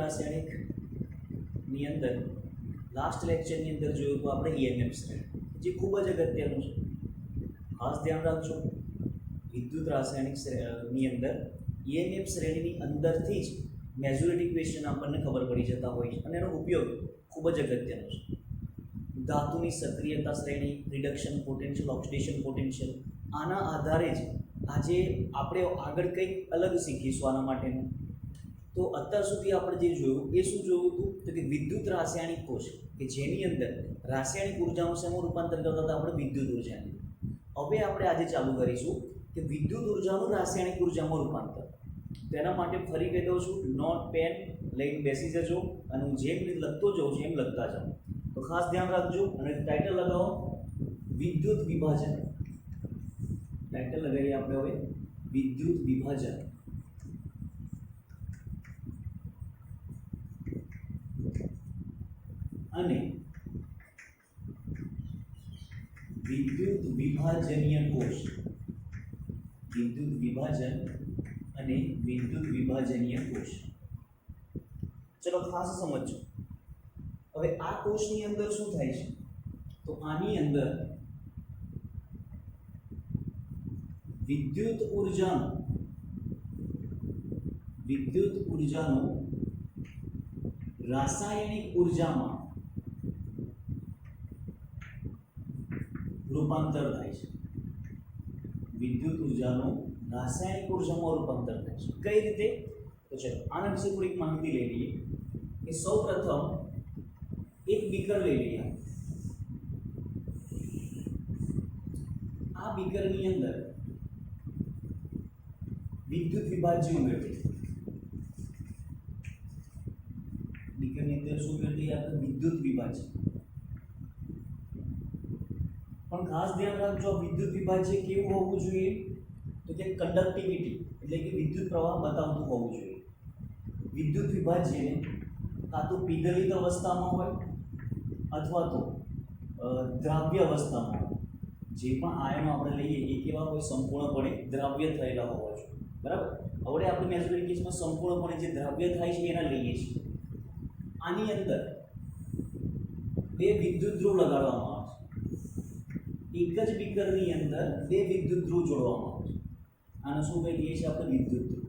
રાસાયણિકની અંદર લાસ્ટ લેક્ચરની અંદર જોયું તો આપણે EMF શ્રેણી, જે ખૂબ જ અગત્યનું છે. ખાસ ધ્યાન રાખજો, વિદ્યુત રાસાયણિકની અંદર EMF શ્રેણીની અંદરથી જ મેજોરિટી ક્વેશ્ચન આપણને ખબર પડી જતા હોય છે અને એનો ઉપયોગ ખૂબ જ અગત્યનો છે. ધાતુની સક્રિયતા શ્રેણી, રિડક્શન પોટેન્શિયલ, ઓક્સિડેશન પોટેન્શિયલ, આના આધારે જ આજે આપણે આગળ કંઈક અલગ શીખીશું આના માટેનું. તો અત્યાર સુધી આપણે જે જોયું એ શું જોયું હતું તો કે વિદ્યુત રાસાયણિક કોષ કે જેની અંદર રાસાયણિક ઉર્જાનું શેમાં રૂપાંતર કરતા હતા આપણે? વિદ્યુત ઉર્જાની. હવે આપણે આજે ચાલુ કરીશું કે વિદ્યુત ઉર્જાનું રાસાયણિક ઉર્જામાં રૂપાંતર. તેના માટે ફરી કહી દઉં છું, નોટ પેન લઈને બેસી જજો અને હું જેમ લખતો જાઉં છું એમ લખતા જાઉં. તો ખાસ ધ્યાન રાખજો અને ટાઇટલ લગાવો વિદ્યુત વિભાજન. ટાઇટલ લગાવીએ આપણે હવે વિદ્યુત વિભાજન. અને વિદ્યુત વિભાજનીય કોષ. વિદ્યુત વિભાજન અને વિદ્યુત વિભાજનીય કોષ. ચલો ખાસ સમજો. હવે આ કોષની અંદર શું થાય છે તો આની અંદર વિદ્યુત ઉર્જાનું રાસાયણિક ઉર્જામાં રૂપાંતર થાય છે. વિદ્યુત ઉર્જાનું રાસાયણિક ઉર્જામાં રૂપાંતર થાય છે. કઈ રીતે? તો ચલો આના વિશે થોડીક માહિતી લઈ લઈએ કે સૌપ્રથમ એક બીકર લઈ લઈએ. આ બીકરની અંદર વિદ્યુત વિભાજ્ય ઉમેરીએ. બીકરની અંદર શું ઉમેરીએ આપણે? વિદ્યુત વિભાજ્ય. પણ ખાસ ધ્યાન રાખજો, વિદ્યુત વિભાજ્ય કેવું હોવું જોઈએ તો કે કંડક્ટિવિટી એટલે કે વિદ્યુત પ્રવાહ બતાવતું હોવું જોઈએ. વિદ્યુત વિભાજ્યને કાં તો પીગલિત અવસ્થામાં હોય અથવા તો દ્રાવ્ય અવસ્થામાં હોય. જે પણ આયનો આપણે લઈએ એ કેવા હોય? સંપૂર્ણપણે દ્રાવ્ય થયેલા હોવા જોઈએ. બરાબર. હવે આપણે મેજોરિટી કેસમાં સંપૂર્ણપણે જે દ્રાવ્ય થાય છે એના લઈએ છીએ. આની અંદર બે વિદ્યુત ધ્રુવ લગાડવામાં આવે છે. એક જ બીકરની અંદર બે વિદ્યુત ધ્રુવ જોડવામાં આવે છે. આને શું કહીએ છીએ આપણે? વિદ્યુત ધ્રુવ.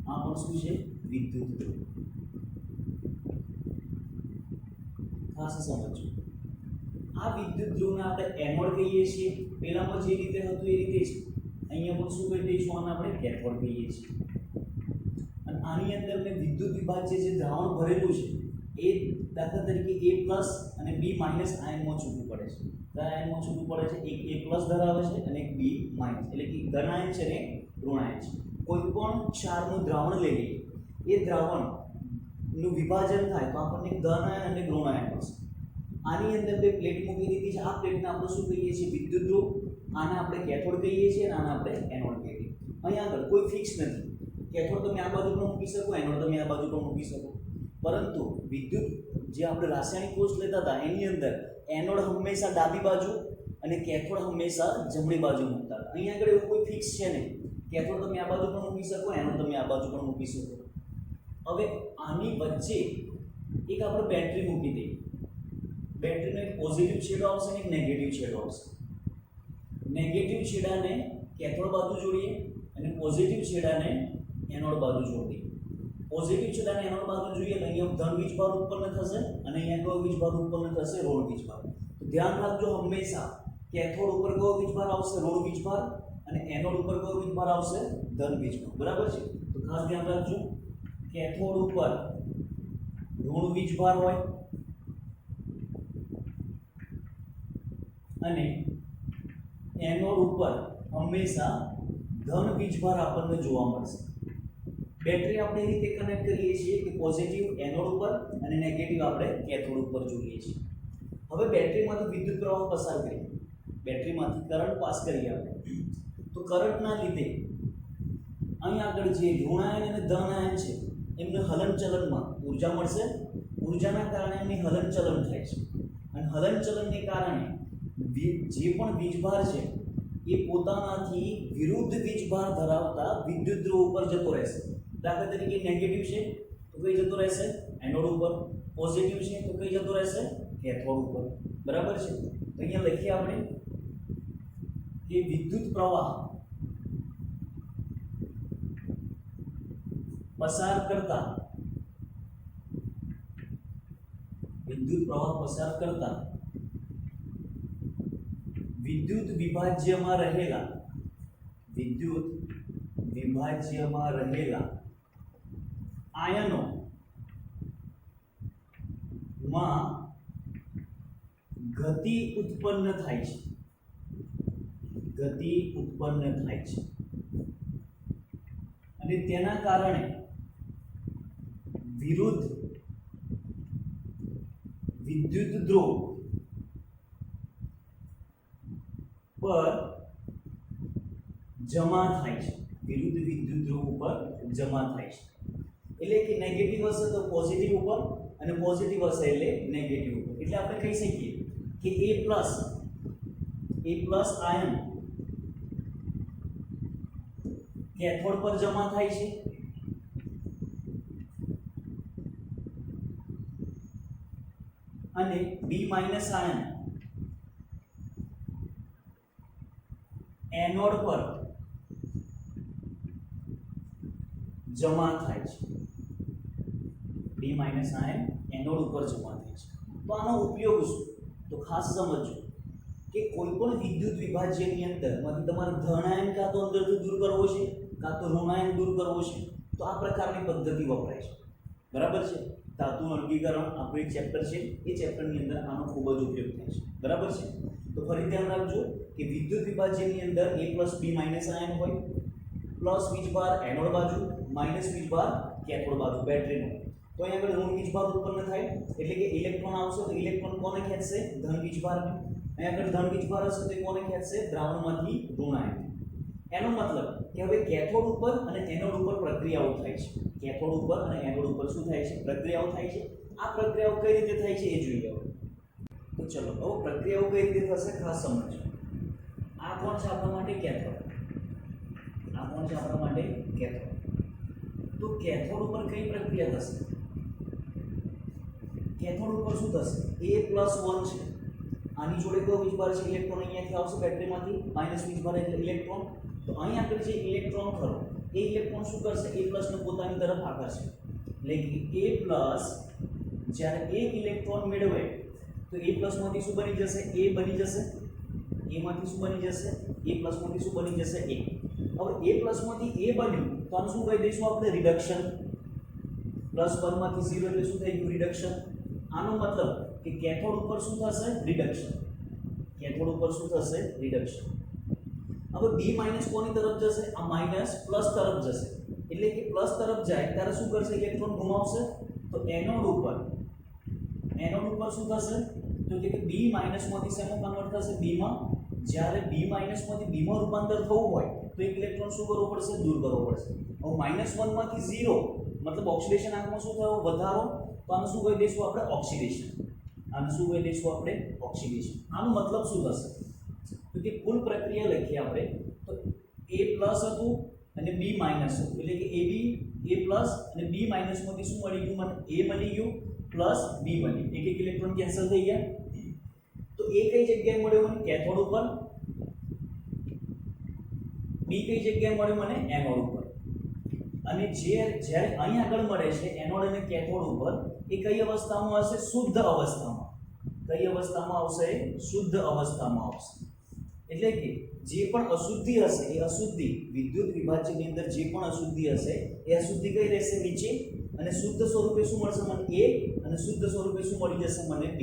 આ પણ શું છે? વિદ્યુત ધ્રુવ. ખાસ સમજો. આ વિદ્યુત ધ્રુવને આપણે એનોડ કહીએ છીએ. પહેલામાં જે રીતે હતું એ રીતે જ અહીંયા પણ શું કહી દઈશું? આને આપણે કેથોડ કહીએ છીએ. અને આની અંદર મેં વિદ્યુત વિભાજ્ય જે દ્રાવણ ભરેલું છે એ દાખલા તરીકે A+ અને B- આયનમાં છૂટું પડે છે. કયા આયનમાં છૂટું પડે છે? એક A+ ધરાવે છે અને એક B-, એટલે કે ધન આયન છે ને ઋણ આયન છે. કોઈ પણ ક્ષારનું દ્રાવણ લઈ લઈએ, એ દ્રાવણનું વિભાજન થાય તો આપણને ધન આયન અને ઋણ આયન મળશે. આની અંદર બે પ્લેટ મૂકી દીધી છે. આ પ્લેટને આપણે શું કહીએ છીએ? વિદ્યુત ધ્રુવ. આને આપણે કેથોડ કહીએ છીએ અને આને આપણે એનોડ કહીએ છીએ. અહીંયા આગળ કોઈ ફિક્સ નથી. કેથોડ તમે આ બાજુ પણ મૂકી શકો, એનોડ તમે આ બાજુ પણ મૂકી શકો. પરંતુ વિદ્યુત જે આપણે રાસાયણિક કોષ લેતા હતા એની અંદર એનોડ હંમેશા ડાબી બાજુ અને કેથોડ હંમેશા જમણી બાજુ મૂકતા હતા. અહીંયા આગળ એવું કોઈ ફિક્સ છે નહીં. કેથોડ તમે આ બાજુ પણ મૂકી શકો, એનોડ તમે આ બાજુ પણ મૂકી શકો. હવે આની વચ્ચે એક આપણે બેટરી મૂકી દઈએ. બેટરીનો એક પોઝિટિવ છેડો આવશે અને એક નેગેટિવ છેડો આવશે. નેગેટિવ છેડાને કેથોડ બાજુ જોડીએ અને પોઝિટિવ છેડાને એનોડ બાજુ જોડીએ. પોઝિટિવ છેડાને એનોડ બાજુ જોઈએ તો અહીંયા ધન વીજભાર ઉત્પન્ન થશે અને અહીંયા કયો વીજભાર ઉત્પન્ન થશે? ઋણ વીજભાર. તો ધ્યાન રાખજો, હંમેશા કેથોડ ઉપર કયો વીજભાર આવશે? ઋણ વીજભાર. અને એનોડ ઉપર કયો વીજભાર આવશે? ધન વીજભાર. બરાબર છે. તો ખાસ ધ્યાન રાખજો, કેથોડ ઉપર ઋણ વીજભાર હોય અને એનોડ ઉપર હંમેશા ધન વીજભાર આપણને જોવા મળશે. બેટરી આપણે એ રીતે કનેક્ટ કરીએ છીએ કે પોઝિટિવ એનોડ ઉપર અને નેગેટિવ આપણે કેથોડ ઉપર જોઈએ છીએ. હવે બેટરીમાંથી વિદ્યુત પ્રવાહ પસાર કરીએ, બેટરીમાંથી કરંટ પાસ કરીએ આપણે. તો કરંટના લીધે અહીં આગળ જે ઋણાયન અને ધન આયન છે એમને હલનચલનમાં ઉર્જા મળશે. ઉર્જાના કારણે એમની હલનચલન થાય છે અને હલનચલનને કારણે જે પણ વીજભાર છે એ પોતાનાથી વિરુદ્ધ વીજભાર ધરાવતા વિદ્યુત ધ્રુવ ઉપર જતો રહેશે. દાખલા તરીકે નેગેટિવ છે તો કઈ જતો રહેશે? એનોડ ઉપર. પોઝિટિવ છે તો કઈ જતો રહેશે? કેથોડ ઉપર. બરાબર છે. તો અહીંયા લખીએ આપણે કે વિદ્યુત પ્રવાહ પસાર કરતા વિદ્યુત વિભાજ્યમાં રહેલા આયનો માં ગતિ ઉત્પન્ન થાય છે અને તેના કારણે વિરુદ્ધ વિદ્યુત ધ્રુવ પર જમા થાય છે. એટલે કે નેગેટિવ હશે તો પોઝિટિવ ઉપર અને પોઝિટિવ હશે એટલે નેગેટિવ ઉપર. એટલે આપણે કહી શકીએ કે A+ આયન કેથોડ પર જમા થાય છે અને B- આયન એનોડ પર જમા થાય છે. B- આયન એનોડ ઉપર જમા થાય છે. તો આનો ઉપયોગ શું? તો ખાસ સમજજો કે કોઈ પણ વિદ્યુત વિભાજ્યની અંદરમાંથી તમારે ધન આયન કાં તો અંદરથી દૂર કરવો છે કાં તો ઋણ આયન દૂર કરવો છે તો આ પ્રકારની પદ્ધતિ વપરાય છે. બરાબર છે. ધાતુનું વર્ગીકરણ આપણું એક ચેપ્ટર છે, એ ચેપ્ટરની અંદર આનો ખૂબ જ ઉપયોગ થાય છે. બરાબર છે. તો ફરી ધ્યાન રાખજો કે વિદ્યુત વિભાજ્યની અંદર A+ B- આયન હોય, પ્લસ વીજભાર એનોડ બાજુ, માઇનસ વીજભાર કેથોડ બાજુ બેટરીનો. તો અહીં આગળ ઋણ વીજભાર ઉત્પન્ન થાય એટલે કે ઇલેક્ટ્રોન આવશે તો ઇલેક્ટ્રોન કોને ખેંચશે? ધન વીજભારને. અહીં આગળ ધન વીજભાર હશે તો કોને ખેંચશે? દ્રાવણમાંથી ઋણ આયન. એનો મતલબ કે હવે કેથોડ ઉપર અને એનોડ ઉપર પ્રક્રિયાઓ થાય છે. કેથોડ ઉપર અને એનોડ ઉપર શું થાય છે? પ્રક્રિયાઓ થાય છે. આ પ્રક્રિયાઓ કઈ રીતે થાય છે એ જોઈએ હવે. તો ચલો હવે પ્રક્રિયાઓ કઈ રીતે થશે ખાસ સમજો. આ કોણ છે આપણા માટે? કેથોડ. તો કેથોડ ઉપર કઈ પ્રક્રિયા થશે? કેથોડ ઉપર શું થશે? A+1 છે. આની જોડે કયો વીજભાર છે? ઇલેક્ટ્રોન અહીંયાથી આવશે બેટરીમાંથી, માઇનસ વીજભાર એટલે ઇલેક્ટ્રોન. તો અહીં આગળ જે ઇલેક્ટ્રોન ખરો એ ઇલેક્ટ્રોન શું કરશે? A+ ને પોતાની તરફ આકર્ષશે. એટલે કે A+ જ્યારે એક ઇલેક્ટ્રોન મેળવે તો A+ માંથી શું બની જશે? A બની જશે. A માંથી શું બની જશે? A+ માંથી શું બની જશે? A. હવે A+ માંથી A બન્યું તો આનું શું કહી દઈશું આપણે? રિડક્શન. +1 માંથી 0 એટલે શું થઈ ગયું? રિડક્શન. આનો મતલબ કે કેથોડ ઉપર શું થશે? રિડક્શન. હવે B- કોની તરફ જશે? આ માઇનસ પ્લસ તરફ જશે. એટલે કે પ્લસ તરફ જાય ત્યારે શું કરશે? ઇલેક્ટ્રોન ગુમાવશે. તો એનોડ ઉપર શું થશે? તો કે B- માંથી શેમાં કન્વર્ટ થશે? B માં. જ્યારે B- માંથી B માં રૂપાંતર થવું હોય તો એક ઇલેક્ટ્રોન શું કરવો પડશે? દૂર કરવો પડશે. હવે -1 માંથી 0 મતલબ ઓક્સિડેશન આંકમાં શું થયો? વધારો. તો આને શું કહી દઈશું આપણે? ઓક્સિડેશન. આનો મતલબ શું થશે? તો કે કુલ પ્રક્રિયા લખીએ આપણે તો A+ હતું અને B- હતું. એટલે કે AB A+ અને B- માંથી શું મળી ગયું? મને A મળી ગયું પ્લસ B બની. એક ઇલેક્ટ્રોન કેન્સલ થઈ ગયા. તો A કઈ જગ્યાએ મળ્યો મને? કેથોડ ઉપર. B કઈ જગ્યાએ મળ્યો મને? એનોડ ઉપર. અને જ્યારે અહીં આગળ મળે છે એનોડ અને કેથોડ ઉપર એ કઈ અવસ્થામાં હશે? શુદ્ધ અવસ્થામાં. કઈ અવસ્થામાં આવશે? શુદ્ધ અવસ્થામાં આવશે. એટલે કે જે પણ અશુદ્ધિ હશે એ અશુદ્ધિ વિદ્યુત વિભાજ્યની અંદર જે પણ અશુદ્ધિ હશે એ અશુદ્ધિ કઈ રહેશે? નીચે. અને શુદ્ધ સ્વરૂપે શું મળશે મને? A. અને શુદ્ધ સ્વરૂપે શું મળી જશે મને? B.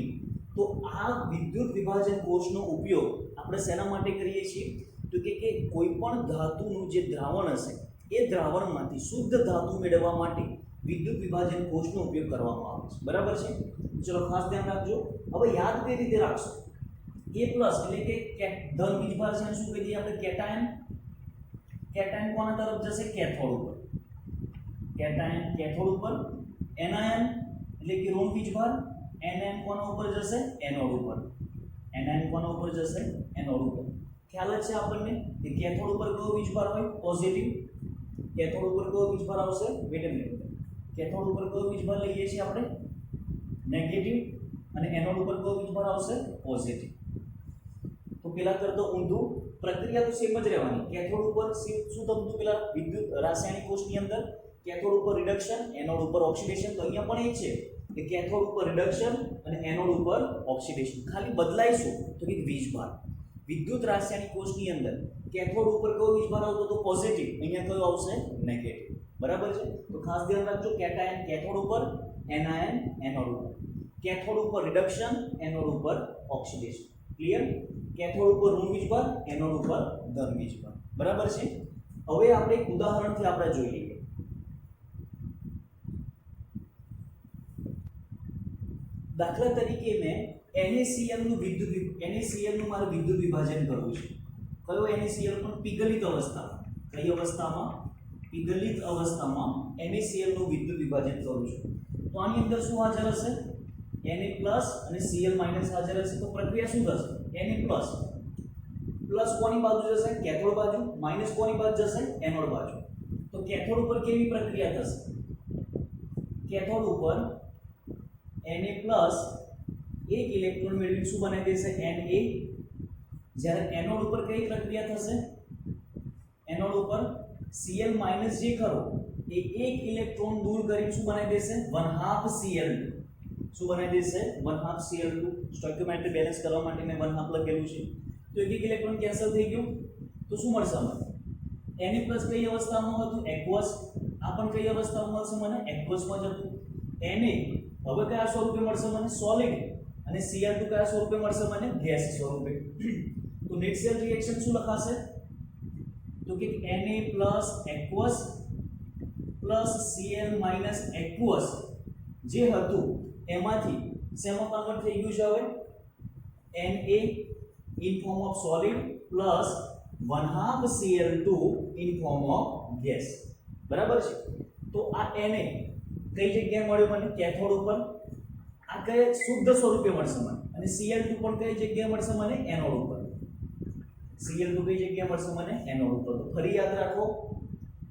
તો આ વિદ્યુત વિભાજન કોષનો ઉપયોગ આપણે શેના માટે કરીએ છીએ? તો કે કોઈ પણ ધાતુનું જે દ્રાવણ હશે એ દ્રાવણમાંથી શુદ્ધ ધાતુ મેળવવા માટે વિદ્યુત વિભાજન કોષનો ઉપયોગ કરવામાં આવે છે. બરાબર છે. ચલો ખાસ ધ્યાન રાખજો. હવે યાદ કઈ રીતે રાખશો? A+ એટલે કે ધન વીજભાર છે શું કહી દઈએ આપણે? કેટાયન. કોના તરફ જશે? કેથોડ ઉપર. કેથોડ ઉપર. એનાયન એટલે કે ઋણ વીજભાર. એનાયન કોના ઉપર જશે? એનોડ ઉપર. એનાયન કોના ઉપર જશે? એનોડ ઉપર. ખ્યાલ જ છે આપણને કે કેથોડ ઉપર કયો વીજભાર હોય પોઝિટિવ, કેથોડ ઉપર કયો વીજભાર આવશે વેટ અ મિનિટ, કેથોડ ઉપર કયો વીજભાર લઈએ છીએ આપણે નેગેટિવ અને એનોડ ઉપર કયો વીજભાર આવશે પોઝિટિવ. તો પેલા કરતો ઊંધું, પ્રક્રિયા તો સેમ જ રહેવાની. કેથોડ ઉપર શું થતું પેલા વિદ્યુત રાસાયણિક કોષની અંદર કેથોડ ઉપર રિડક્શન, એનોડ ઉપર ઓક્સિડેશન. તો અહીંયા પણ એ છે કે કેથોડ ઉપર રિડક્શન અને એનોડ ઉપર ઓક્સિડેશન. ખાલી બદલાઈશું તો કે વીજભાર. વિદ્યુત રાસાયણિક કોષની અંદર કેથોડ ઉપર કયો વીજભાર આવતો તો પોઝિટિવ, અહીંયા કયો આવશે નેગેટિવ. બરાબર છે. તો ખાસ ધ્યાન રાખજો, કેટાયન કેથોડ ઉપર, એનાયન એનોડ ઉપર. કેથોડ ઉપર રિડક્શન, એનોડ ઉપર ઓક્સિડેશન. ક્લિયર? કેથોડ ઉપર ઋણ વીજભાર, એનોડ ઉપર ધન વીજભાર. બરાબર છે. હવે આપણે એક ઉદાહરણથી આપણે જોઈ લઈએ. દાખલા તરીકે મેં NaCl નું NaCl નું મારે વિદ્યુત વિભાજન કરવું છે. કયો NaCl પણ પીગલિત અવસ્થામાં, કઈ અવસ્થામાં? પીગલિત અવસ્થામાં NaCl નું વિદ્યુત વિભાજન કરું છું. તો આની અંદર શું હાજર હશે? Na+ અને Cl- હાજર હશે. તો પ્રક્રિયા શું થશે? Na+ પ્લસ કોની બાજુ જશે? કેથોડ બાજુ. માઈનસ કોની બાજુ જશે? એનોડ બાજુ. તો કેથોડ ઉપર કેવી પ્રક્રિયા થશે? કેથોડ ઉપર Na+ એક ઇલેક્ટ્રોન મેળવીને શું બનાવી દેશે? Na. જ્યારે એનોડ ઉપર કઈ પ્રક્રિયા થશે? એનોડ ઉપર Cl- જે ખરો એ એક ઇલેક્ટ્રોન દૂર કરીને શું બનાવી દેશે? 1/2 Cl2. શું બનાવી દેશે? 1/2 Cl2. સ્ટોઇકિયોમેટ્રી બેલેન્સ કરવા માટે મેં 1/2 લખેલું છે. તો એક ઇલેક્ટ્રોન કેન્સલ થઈ ગયું. તો શું મળશે મને? Na+ કઈ અવસ્થામાં હતું? એક્વસ. આ પણ કઈ અવસ્થામાં મળશે મને? એક્વસમાં જ હતું. Na હવે કયા સ્વરૂપે મળશે મને? સોલિડ. અને Cl2 કયા સ્વરૂપે મળશે મને? ગેસ સ્વરૂપે. તો નેટ સેલ રિએક્શન શું લખાશે? તો કે Na+ એક્વસ પ્લસ Cl- એક્વસ જે હતું એમાંથી શેમાં કન્વર્ટ થઈ ગયું છે હવે? Na in form of solid plus 1/2 Cl2 in form of gas. બરાબર છે. તો આ Na કઈ જગ્યાએ મળ્યો મને? કેથોડ ઉપર. આ કઈ શુદ્ધ સ્વરૂપે મળશે મને. અને Cl2 પણ કઈ જગ્યાએ મળશે મને? એનોડ ઉપર. Cl2 કઈ જગ્યાએ મળશે મને? એનોડ ઉપર. તો ફરી યાદ રાખો,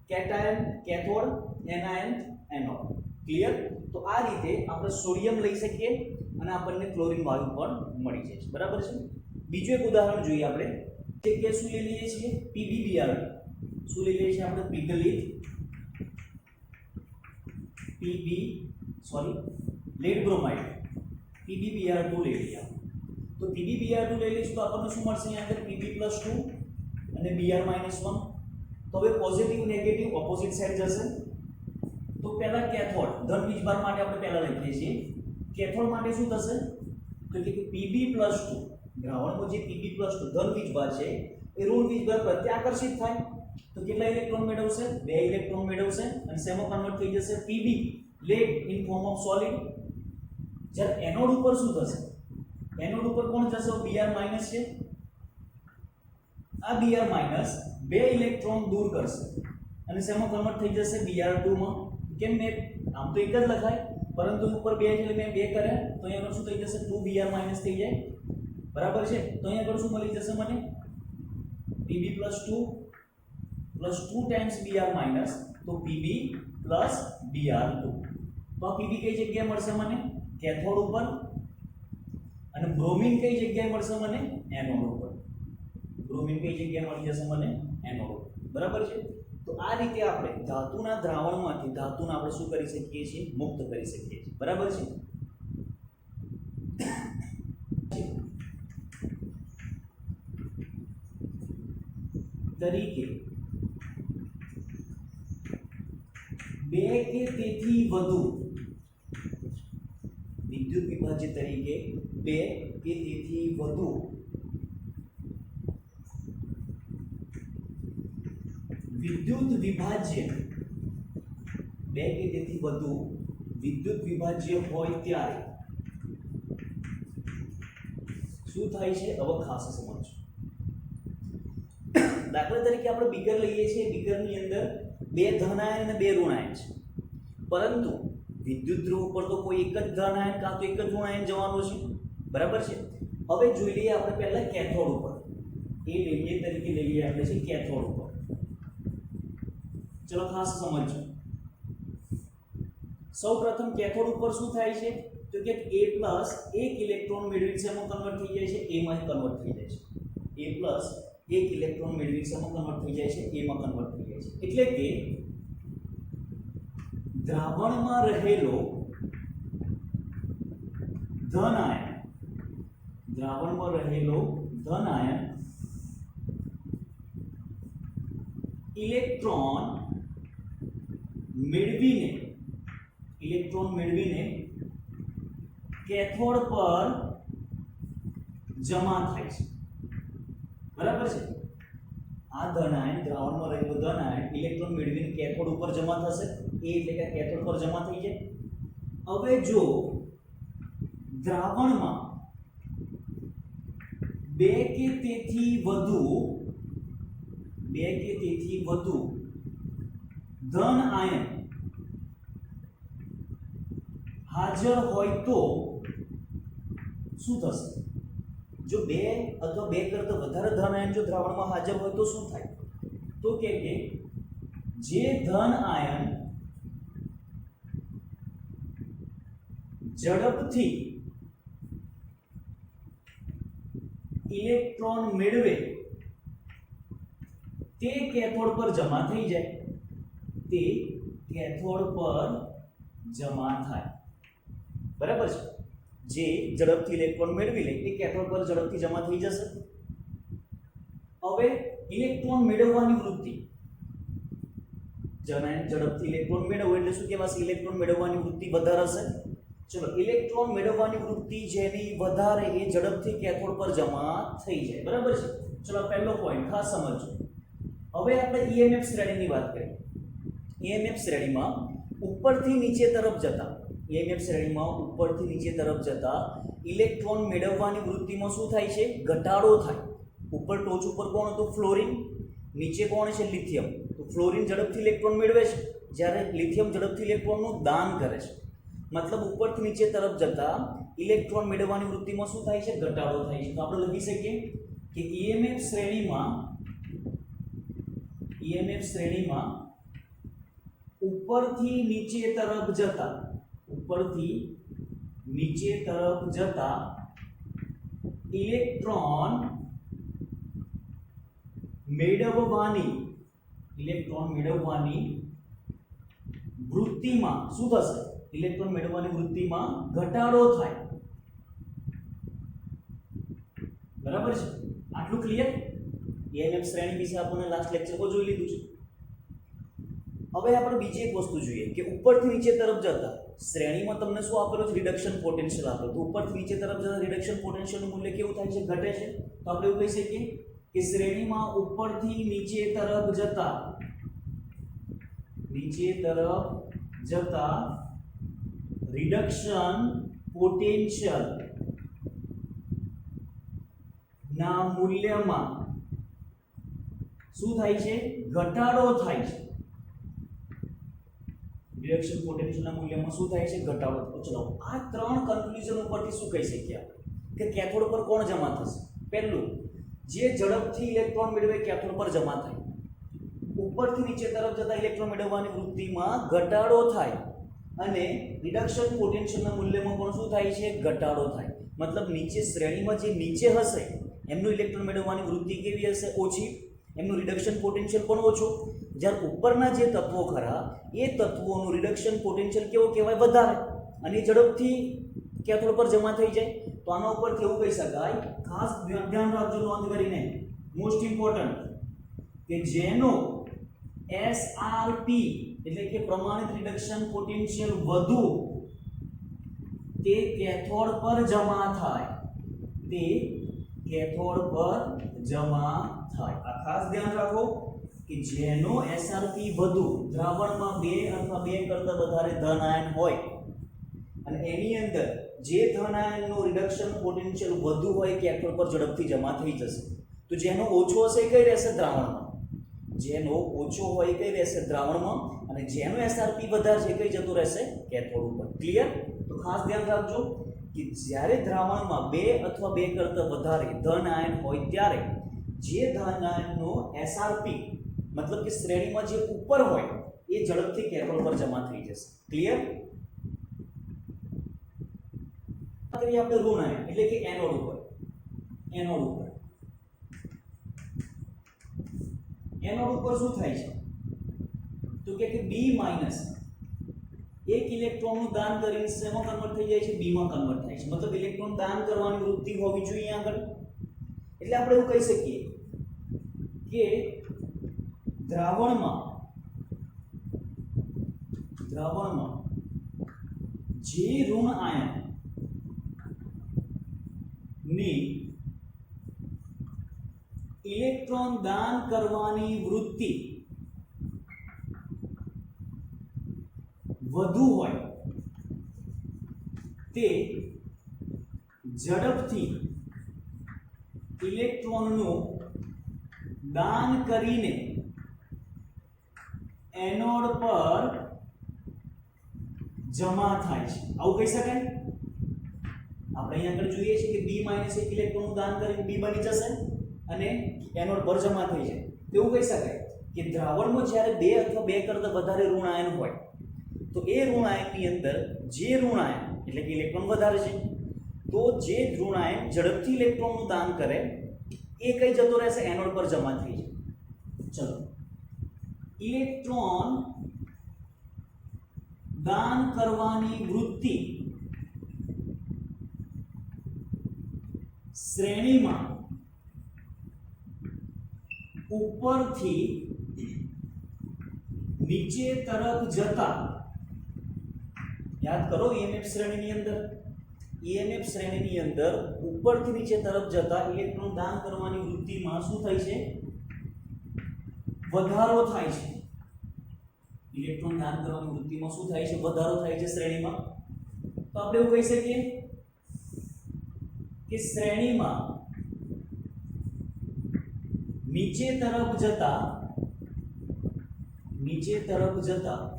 cation cathode, anion anode. Clear? તો આ રીતે આપણે સોડિયમ લઈ શકીએ અને આપણને ક્લોરીન વાયુ પણ મળી જાય છે. બરાબર છે. બીજું એક ઉદાહરણ જોઈએ આપણે. કે શું લઈ લઈએ છીએ? PbBr. શું લઈ લઈએ છીએ આપણે? પીગલિત lead bromide PbBr2 લઈ લઈએ. તો PbBr2 લઈ લઈશું તો આપણને શું મળશે? અહીંયા અંદર Pb+2 અને Br-1. તો હવે પોઝિટિવ નેગેટિવ ઓપોઝિટ સાઈડ જશે. તો પહેલા કેથોડ ધન વીજભાર માટે આપણે પહેલા લખીએ છીએ. કેથોડ માટે શું થશે? તો કે Pb+2 દ્રાવણમાં જે Pb+2 ધન વીજભાર છે એ ઋણ વીજભાર પ્રત્યે આકર્ષિત થાય. તો કેટલા ઇલેક્ટ્રોન મેળવશે? 2 ઇલેક્ટ્રોન મેળવશે અને શેમાં કન્વર્ટ થઈ જશે? Pb lead in form of solid. જ્યારે એનોડ ઉપર શું થશે? એનોડ ઉપર કોણ જશે? Br- છે. આ Br- 2 ઇલેક્ટ્રોન દૂર કરશે અને શેમાં કન્વર્ટ થઈ જશે? Br2 માં. કેમ મેં આમ તો એક જ લખાય પરંતુ ઉપર 2 છે એટલે મેં 2 કર્યા. તો અહીંયા આગળ શું થઈ જશે? 2 Br- થઈ જાય. બરાબર છે. તો અહીંયા આગળ શું મળી જશે મને? Pb+2 plus 2 times Br- તો Pb plus Br2. તો આ Pb કઈ જગ્યાએ મળશે મને? કેથોડ ઉપર. અને બ્રોમિન કઈ જગ્યાએ મળશે મને? એનોડ ઉપર. બ્રોમિન કઈ જગ્યાએ મળી જશે મને? એનોડ ઉપર. બરાબર છે. તો આ રીતે આપણે ધાતુના દ્રાવણમાંથી ધાતુને આપણે શું કરી શકીએ છીએ? મુક્ત કરી શકીએ છીએ. બરાબર છે. તરીકે 2 કે તેથી વધુ વિદ્યુત વિભાજ્ય તરીકે 2 કે તેથી વધુ વિદ્યુત વિભાજ્ય 2 કે તેથી વધુ વિદ્યુત વિભાજ્ય હોય ત્યારે શું થાય છે? હવે ખાસ સમજો. દાખલા તરીકે આપણે બીકર લઈએ છીએ. બીકરની અંદર 2 ધન આયન અને 2 ઋણ આયન છે. પરંતુ વિદ્યુત ધ્રુવ ઉપર તો કોઈ એક જ ધન આયન કાં તો એક જ ઋણ આયન જવાનું છે. બરાબર છે. હવે જોઈ લઈએ આપણે પહેલા કેથોડ ઉપર. એ લઈએ તરીકે લઈએ આપણે છે કેથોડ ઉપર. ચલો ખાસ સમજો. સૌપ્રથમ કેથોડ ઉપર શું થાય છે તો કે A+ એક ઇલેક્ટ્રોન મેળવી શેમાં કન્વર્ટ થઈ જાય છે A માં કન્વર્ટ થઈ જાય છે. A+ એક ઇલેક્ટ્રોન મેળવી શેમાં કન્વર્ટ થઈ જાય છે A માં કન્વર્ટ થઈ જાય છે. એટલે કે દ્રાવણમાં રહેલો ધન આયન, દ્રાવણમાં રહેલો ધન આયન ઇલેક્ટ્રોન મેળવીને કેથોડ પર જમા થાય છે. બરાબર છે. આ ધન આયન, દ્રાવણમાં રહેલો ધન આયન ઇલેક્ટ્રોન મેળવીને કેથોડ ઉપર જમા થશે. એ એટલે કે કેથોડ પર જમા થઈ જાય. હવે જો દ્રાવણમાં બે કે તેથી વધુ ધન આયન હાજર હોય તો શું થશે? જો બે અથવા બે કરતા વધારે ધન આયન જો દ્રાવણમાં હાજર હોય તો શું થાય? તો કે જે ધન આયન ઝડપથી ઇલેક્ટ્રોન મેળવે તે કેથોડ પર જમા થઈ જાય, તે કેથોડ પર જમા થાય. બરાબર છે. જે ઝડપથી ઇલેક્ટ્રોન મેળવી લે એ કેથોડ પર ઝડપથી જમા થઈ જશે. હવે ઇલેક્ટ્રોન મેળવવાની વૃત્તિ, ઝડપથી ઇલેક્ટ્રોન મેળવવું એટલે શું કહેવાશે? ઇલેક્ટ્રોન મેળવવાની વૃત્તિ વધારે હશે. ચલો, ઇલેક્ટ્રોન મેળવવાની વૃત્તિ જેની વધારે એ ઝડપથી કેથોડ પર જમા થઈ જાય. બરાબર છે. ચલો, પહેલો પોઈન્ટ ખાસ સમજો. હવે આપણે EMF શ્રેણીની વાત કરીએ. EMF શ્રેણીમાં ઉપરથી નીચે તરફ જતા ઇલેક્ટ્રોન મેળવવાની વૃત્તિમાં શું થાય છે? ઘટાડો થાય. ઉપર ટોચ ઉપર કોણ હતું? ફ્લોરિન. નીચે કોણ છે? લિથિયમ. તો ફ્લોરિન ઝડપથી ઇલેક્ટ્રોન મેળવે છે, જ્યારે લિથિયમ ઝડપથી ઇલેક્ટ્રોનનું દાન કરે છે. મતલબ ઉપરથી નીચે તરફ જતા ઇલેક્ટ્રોન મેળવવાની વૃત્તિમાં શું થાય છે? ઘટાડો થાય છે. તો આપણે લખી શકીએ કે EMF શ્રેણીમાં ઉપરથી નીચે તરફ જતા ઇલેક્ટ્રોન મેળવવાની વૃત્તિમાં શું થશે? ઇલેક્ટ્રોન મેળવવાની વૃત્તિમાં ઘટાડો થાય. બરાબર છે. આટલું ક્લિયર? EMF શ્રેણી વિશે આપણે લાસ્ટ લેક્ચરમાં જોઈ લીધું છે. હવે આપણે બીજી એક વસ્તુ જોઈએ કે ઉપરથી નીચે તરફ જતા શ્રેણીમાં તમને શું આપેલું છે? રિડક્શન પોટેન્શિયલ આપેલું. તો ઉપરથી નીચે તરફ જતા રિડક્શન પોટેન્શિયલનું મૂલ્ય કેવું થાય છે? ઘટે છે. તો આપણે એવું કહી શકીએ કે શ્રેણીમાં ઉપરથી નીચે તરફ જતા રિડક્શન પોટેન્શિયલ ના મૂલ્યમાં શું થાય છે? ઘટાડો થાય છે. રિડક્શન પોટેન્શિયલના મૂલ્યમાં શું થાય છે? ઘટાડો. ચલો, આ ત્રણ કન્ક્લુઝન ઉપરથી શું કહી શકીએ કે કેથોડ પર કોણ જમા થશે? પહેલું, જે ઝડપથી ઇલેક્ટ્રોન મેળવે કેથોડ પર જમા થાય. ઉપરથી નીચે તરફ જતા ઇલેક્ટ્રોન મેળવવાની વૃત્તિમાં ઘટાડો થાય અને રિડક્શન પોટેન્શિયલના મૂલ્યમાં પણ શું થાય છે? ઘટાડો થાય. મતલબ નીચે શ્રેણીમાં જે નીચે હશે એમનું ઇલેક્ટ્રોન મેળવવાની વૃત્તિ કેવી હશે? ઓછી. એમનું રિડક્શન પોટેન્શિયલ પણ ઓછું. જ્યારે ઉપરના જે તત્વો ખરા એ તત્વોનું રિડક્શન પોટેન્શિયલ કેવો કહેવાય? વધારે. અને ઝડપથી કેથોડ પર જમા થઈ જાય. તો આના ઉપરથી એવું કહી શકાય, ખાસ ધ્યાન રાખજો, નોંધ કરીને, મોસ્ટ ઇમ્પોર્ટન્ટ, કે જેનો SRP એટલે કે પ્રમાણિત રિડક્શન પોટેન્શિયલ વધુ તે કેથોડ પર જમા થાય. આ ખાસ ધ્યાન રાખો કે જેનો SRP વધુ, દ્રાવણમાં 2 અથવા 2 કરતા વધારે ધન આયન હોય અને એની અંદર જે ધન આયનનું રિડક્શન પોટેન્શિયલ વધુ હોય કેથોડ પર ઝડપથી જમા થઈ જશે. તો જેનો ઓછો હશે એ કઈ રહેશે? દ્રાવણમાં. જેનો ઓછો હોય કઈ રહેશે? દ્રાવણમાં. અને જેનો SRP વધારે છે કઈ જતું રહેશે? કેથોડ ઉપર. ક્લિયર? તો ખાસ ધ્યાન રાખજો કે જ્યારે દ્રાવણમાં 2 અથવા 2 કરતા વધારે ધન આયન હોય ત્યારે જે ધનાયનનો એસઆરપી મતલબ કે શ્રેણીમાં જે ઉપર હોય એ ઝડપથી કેથોડ પર જમા થઈ જશે. ક્લિયર? કરીએ આપણે ઋણ આયન એટલે કે એનોડ ઉપર. એનોડ ઉપર શું થાય છે તો કે B- એક ઇલેક્ટ્રોનનું દાન કરીને શેમાં કન્વર્ટ થઈ જાય છે? B માં કન્વર્ટ થાય છે. મતલબ ઇલેક્ટ્રોન દાન કરવાની વૃત્તિ હોવી જોઈએ આગળ. એટલે આપણે એવું કહી શકીએ કે દ્રાવણમાં જે ઋણ આયન ની ઇલેક્ટ્રોન દાન કરવાની વૃત્તિ વધુ હોય તે ઝડપથી ઇલેક્ટ્રોનનું દાન કરીને એનોડ પર જમા થાય છે. આવું કહી શકાય? આપણે અહીંયા આગળ જોઈએ છીએ કે B- એક ઇલેક્ટ્રોનનું દાન કરીને B બની જશે અને એનોડ પર જમા થઈ જાય. એવું કહી શકાય કે દ્રાવણમાં જ્યારે 2 અથવા 2 કરતાં વધારે ઋણ આયન હોય તો એ ઋણ આયનની અંદર જે ઋણ આયન એટલે કે ઇલેક્ટ્રોન વધારે છે તો જે ઋણ આયન ઝડપથી ઇલેક્ટ્રોનનું દાન કરે એ કઈ જતો રહેશે? એનોડ પર જમા થઈ જાય. ચલો, ઇલેક્ટ્રોન દાન કરવાની વૃત્તિ શ્રેણીમાં ઉપરથી નીચે તરફ જતા, યાદ કરો EMF શ્રેણીની અંદર ઉપરથી નીચે તરફ જતા ઇલેક્ટ્રોન દાન કરવાની વૃત્તિમાં શું થાય છે? વધારો થાય છે. ઇલેક્ટ્રોન દાન કરવાની વૃત્તિમાં શું થાય છે? વધારો થાય છે શ્રેણીમાં. તો આપણે એવું કહી શકીએ કે શ્રેણીમાં નીચે તરફ જતા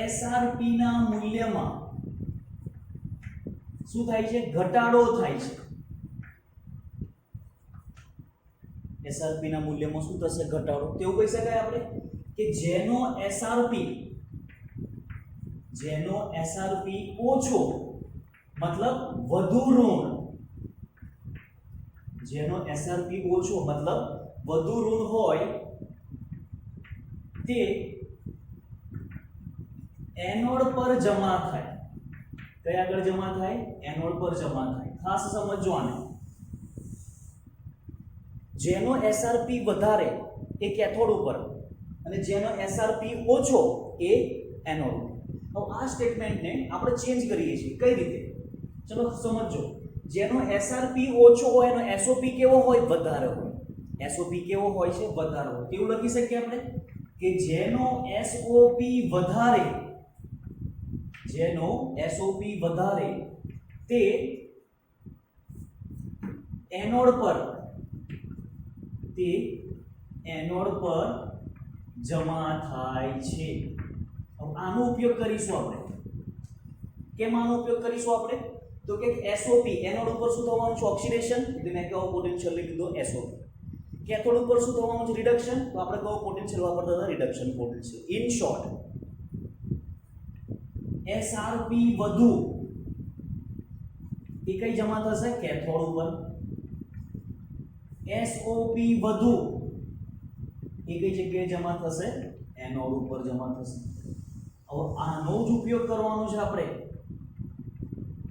SRP ના મૂલ્યમાં શું થાય છે? ઘટાડો થાય છે. SRP ના મૂલ્યમાં શું થશે? ઘટાડો. તેવું કહી શકાય આપણે કે જેનો SRP ઓછો મતલબ વધુ ઋણ, જેનો SRP ઓછો મતલબ વધુ ઋણ હોય તે એનોડ પર જમા થાય. કયા આગળ જમા થાય? એનોડ પર જમા થાય. ખાસ સમજો આને. જેનો SRP વધારે એ કેથોડ ઉપર અને જેનો SRP ઓછો એ એનોડ ઉપર. હવે આ સ્ટેટમેન્ટને આપણે ચેન્જ કરીએ છીએ. કઈ રીતે? ચલો સમજો. જેનો SRP ઓછો હોય એનો SOP કેવો હોય? વધારે હોય. SOP કેવો હોય છે? વધારે હોય. કેવું લખી શકીએ આપણે કે જેનો SOP વધારે તે એનોડ પર જમા થાય છે. હવે આનો ઉપયોગ કરીશું આપણે. કેમ આનો ઉપયોગ કરીશું આપણે? તો કે SOP એનોડ ઉપર શું થવાનું છે? ઓક્સિડેશન. એટલે મેં કહો પોટેન્શિયલ લઈ લીધો SOP. કેથોડ ઉપર શું થવાનું છે? રિડક્શન. તો આપણે કહો પોટેન્શિયલ વાપરતા હતા reduction potential. In short SRP વધુ એ કઈ જમા થશે? કેથોડ ઉપર. SOP વધુ એ કઈ જગ્યાએ જમા થશે? એનોડ ઉપર જમા થશે. હવે આનો જ ઉપયોગ કરવાનો છે આપણે.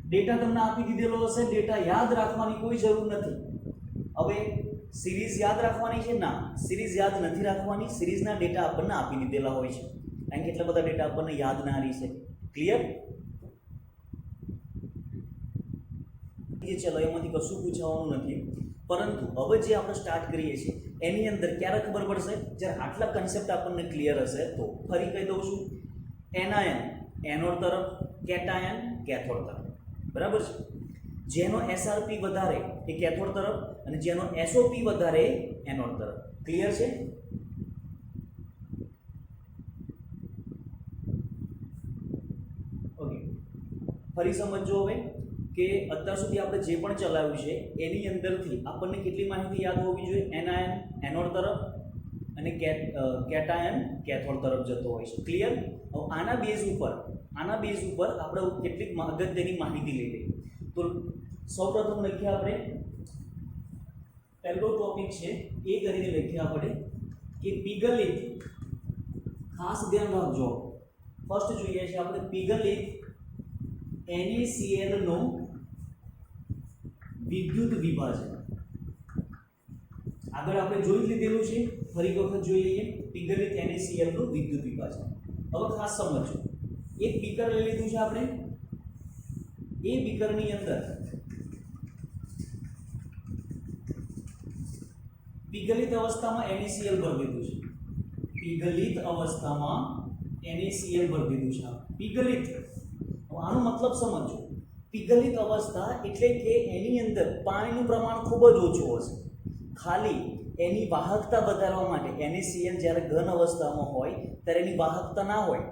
ડેટા તમને આપી દીધેલો હશે, ડેટા યાદ રાખવાની કોઈ જરૂર નથી. હવે સિરીઝ યાદ રાખવાની છે? ના, સિરીઝ યાદ નથી રાખવાની. સિરીઝના ડેટા આપણને આપી દીધેલા હોય છે. કારણ કે એટલા બધા ડેટા આપણને યાદ ના રહી છે. ક્લિયર? ચલો, એમાંથી કશું પૂછવાનું નથી. પરંતુ હવે જે આપણે સ્ટાર્ટ કરીએ છીએ એની અંદર ક્યારે ખબર પડશે? જ્યારે આટલા કન્સેપ્ટ આપણને ક્લિયર હશે. તો ફરી કહી દઉં છું. એનાયન એનોડ તરફ, કેટાયન કેથોડ તરફ. બરાબર છે? જેનો SRP વધારે એ કેથોડ તરફ અને જેનો SOP વધારે એનોડ તરફ. ક્લિયર છે? ઓકે, ફરી સમજો હવે કે અત્યાર સુધી આપણે જે પણ ચલાવ્યું છે એની અંદરથી આપણને કેટલી માહિતી યાદ હોવી જોઈએ? એનાયન એનોડ તરફ અને કેટાયન કેથોડ તરફ જતો હોય છે. ક્લિયર? હવે આના બેઝ ઉપર આપણે કેટલીક અગત્યની માહિતી લઈ લઈએ. તો સૌપ્રથમ લખીએ આપણે પહેલો ટોપિક છે એ કરીને લખીએ આપણે કે પીગલિત, ખાસ ધ્યાન રાખજો. ફર્સ્ટ જોઈએ છે આપણે પીગલિત NaCl નું વિદ્યુત વિભાજન. આગળ આપણે જોઈ લીધેલું છે, ફરી વખત જોઈ લઈએ. પીગલિત NaCl નું વિદ્યુત વિભાજન. હવે ખાસ સમજો, એક બીકર લઈ લીધું છે આપણે. એ બીકરની અંદર પીગલિત અવસ્થામાં NaCl ભરી દીધું છે. પીગલિત અવસ્થામાં NaCl ભરી દીધું છે. પીગલિત, આનો મતલબ સમજો. પીગલિત અવસ્થા એટલે કે એની અંદર પાણીનું પ્રમાણ ખૂબ જ ઓછું હશે. ખાલી એની વાહકતા વધારવા માટે NaCl જ્યારે ઘન અવસ્થામાં હોય ત્યારે એની વાહકતા ના હોય,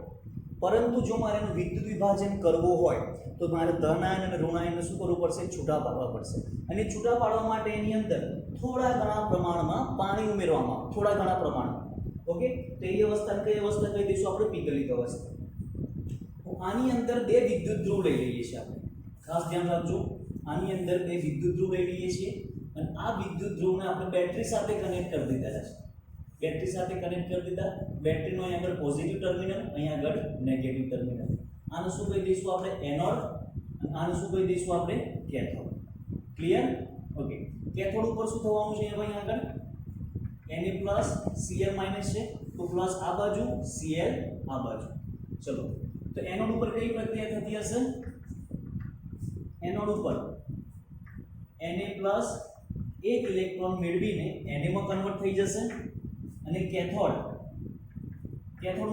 પરંતુ જો મારે એનું વિદ્યુત વિભાજન કરવું હોય તો મારે ધન આયન અને ઋણ આયનને શું કરવું પડશે? છૂટા પાડવા પડશે. અને છૂટા પાડવા માટે એની અંદર થોડા ઘણા પ્રમાણમાં પાણી ઉમેરવામાં આવે, થોડા ઘણા પ્રમાણમાં. ઓકે, તો એ અવસ્થા કઈ અવસ્થા કહી દઈશું આપણે? પીગલિત અવસ્થા. આની અંદર બે વિદ્યુત ધ્રુવ લઈ લઈએ છીએ આપણે. ખાસ ધ્યાન રાખજો, આની અંદર બે વિદ્યુત ધ્રુવ લઈ લઈએ છીએ અને આ વિદ્યુત ધ્રુવને આપણે બેટરી સાથે કનેક્ટ કરી દીધા છે. બેટરી સાથે કનેક્ટ કરી દીધા. બેટરીનો અહીં આગળ પોઝિટિવ ટર્મિનલ, અહીં આગળ નેગેટિવ ટર્મિનલ. આને શું કહી દઈશું આપણે? એનોડ. અને આને શું કહી દઈશું આપણે? કેથોડ. ક્લિયર? ઓકે. કેથોડ ઉપર શું થવાનું છે અહીં આગળ? Na+Cl- છે, તો પ્લસ આ બાજુ, Cl આ બાજુ. ચલો, તો એનોડ ઉપર કઈ પ્રક્રિયા થતી હશે? એનોડ ઉપર Na+ એક ઇલેક્ટ્રોન મેળવીને Na માં કન્વર્ટ થઈ જશે અને કેથોડ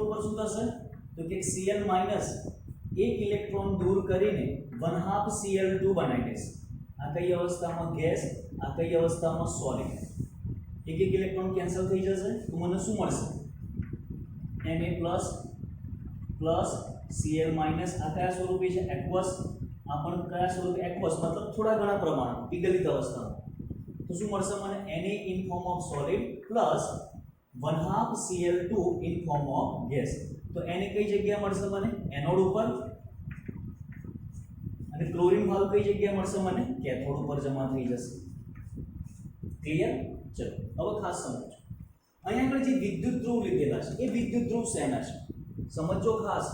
ઉપર શું થશે? તો કે Cl- એક ઇલેક્ટ્રોન દૂર કરીને 1/2 Cl2 બનાવી દેશે. આ કઈ અવસ્થામાં? ગેસ. આ કઈ અવસ્થામાં? સોલિડ. એક ઇલેક્ટ્રોન કેન્સલ થઈ જશે તો મને શું મળશે? Na+ Cl-. આ કયા સ્વરૂપે છે? એક્વસ. આ પણ કયા સ્વરૂપે? એક્વસ, મતલબ થોડા ઘણા પ્રમાણમાં પીગલિત અવસ્થામાં. તો શું મળશે મને? Na in form of solid plus 1/2 Cl2 in form of gas. તો Na કઈ જગ્યાએ મળશે મને? એનોડ ઉપર. અને ક્લોરીન વાયુ કઈ જગ્યાએ મળશે મને? કેથોડ ઉપર જમા થઈ જશે. ક્લિયર? ચલો, હવે ખાસ સમજો. અહીંયા આગળ જે વિદ્યુત ધ્રુવ લીધેલા છે એ વિદ્યુત ધ્રુવ શેના છે? સમજો ખાસ.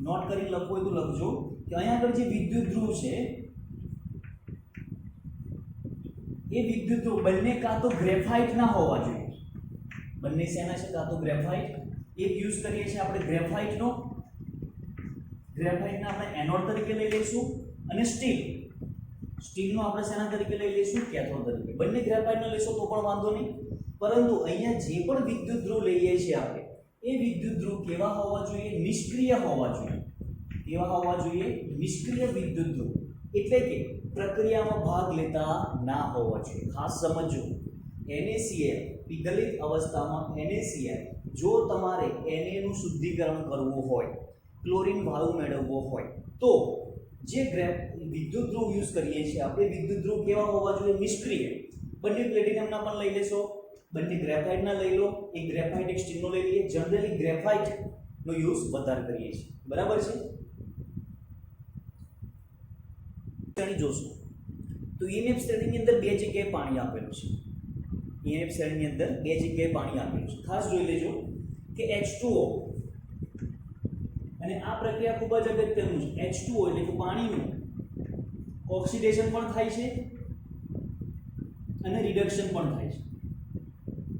નોટ કરી લખો હોય તો લખજો કે અહીંયા આગળ જે વિદ્યુત ધ્રુવ છે એ વિદ્યુત ધ્રુવ બંને કાં તો ગ્રેફાઇટ ના હોવા જોઈએ. બંને શેના છે? કાં તો ગ્રેફાઇટ. એક યુઝ કરીએ છીએ આપણે ગ્રેફાઇટનો. ગ્રેફાઇટને આપણે એનોડ તરીકે લઈ લઈશું અને સ્ટીલનો આપણે શેના તરીકે લઈ લઈશું? કેથોડ તરીકે. બંને ગ્રેફાઇટનો લેશો તો પણ વાંધો નહીં, પરંતુ અહીંયા જે પણ વિદ્યુત ધ્રુવ લઈએ છીએ આપણે એ વિદ્યુત ધ્રુવ કેવા હોવા જોઈએ? નિષ્ક્રિય હોવા જોઈએ. કેવા હોવા જોઈએ? નિષ્ક્રિય વિદ્યુત ધ્રુવ. એટલે કે પ્રક્રિયામાં ભાગ લેતા ના હોવા જોઈએ. ખાસ સમજો, NaCl પીગલિત અવસ્થામાં NaCl જો તમારે Na નું શુદ્ધિકરણ કરવું હોય, ક્લોરીન વાયુ મેળવવો હોય તો જે વિદ્યુત ધ્રુવ યુઝ કરીએ છીએ આપણે, વિદ્યુત ધ્રુવ કેવા હોવા જોઈએ? નિષ્ક્રિય. બંને પ્લેટિનમના પણ લઈ લેશો, બંને ગ્રેફાઇટના લઈ લો. એક ગ્રેફાઇટ એક સ્ટીલનો લઈ લઈએ. જનરલી ગ્રેફાઇટનો યુઝ વધારે કરીએ છીએ. બરાબર છે? શ્રેણી જોશું તો EMF શ્રેણીની અંદર બે જગ્યાએ પાણી આપેલું છે. EMF શ્રેણીની અંદર બે જગ્યાએ પાણી આપેલું છે. ખાસ જોઈ લેજો કે H2O, અને આ પ્રક્રિયા ખૂબ જ અગત્યનું છે. H2O એટલે કે પાણીનું ઓક્સિડેશન પણ થાય છે અને રિડક્શન પણ થાય છે.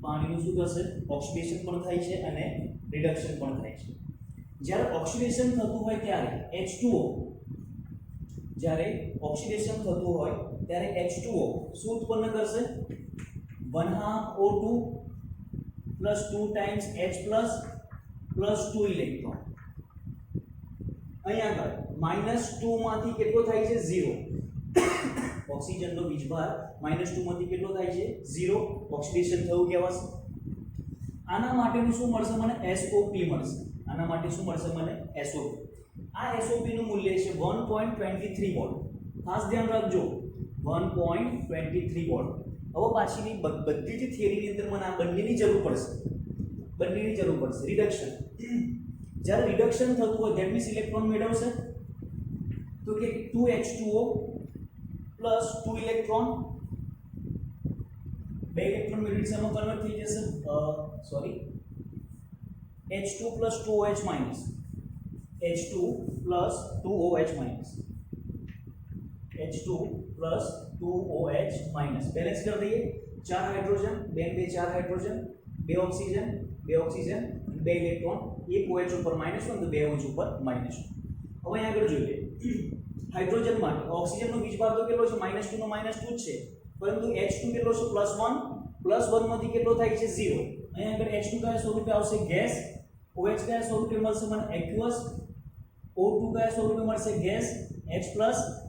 પાણીનું શું થશે? ઓક્સિડેશન પણ થાય છે અને રિડક્શન પણ થાય છે. જ્યારે ઓક્સિડેશન થતું હોય ત્યારે H2O, જ્યારે ઓક્સિડેશન થતું હોય ત્યારે H2O શું ઉત્પન્ન કરશે? 1/2 O2 plus 2 times H plus 2 electron. અહીં આગળ -2 માંથી કેટલો થાય છે? 0. ઓક્સિજનનો વીજભાર -2 માંથી કેટલો થાય છે? 0. ઓક્સિડેશન થયું કહેવાશે. આના માટેનું શું મળશે મને? SO3 મળશે. આના માટે શું મળશે મને? SO3. આ SO3 નું મૂલ્ય છે 1.23 વોલ્ટ. ખાસ ધ્યાન રાખજો 1.23 વોટ. હવે પાછીની બધી જ થિયરીની અંદર મને આ બંનેની જરૂર પડશે, રિડક્શન. જ્યારે રિડક્શન થતું હોય ધેટ મીન્સ ઇલેક્ટ્રોન મેળવશે તો કે 2H2O પ્લસ 2 ઇલેક્ટ્રોન, 2 ઇલેક્ટ્રોન મેળવીને શેમાં કન્વર્ટ થઈ જશે, H2 plus 2OH minus, H2 plus 2OH minus, H2 plus 2OH minus. Balance કરી દઈએ. 4 hydrogen, 2 4 hydrogen, 2 oxygen, 2 electron, 1 OH ઉપર -1 તો 2 OH ઉપર -1. હવે અહીં આગળ જોઈએ હાઇડ્રોજન માટે ઓક્સિજનનો વીજભાર તો કેટલો છે, -2 નો -2 જ છે, પરંતુ H2 કેટલો છે, +1 માંથી કેટલો થાય છે, 0. અહીં આગળ H2 કયા સ્વરૂપે આવશે, ગેસ. OH કયા સ્વરૂપે મળશે મને, એક્યુઅસ. O2 કયા સ્વરૂપે મળશે, ગેસ. H+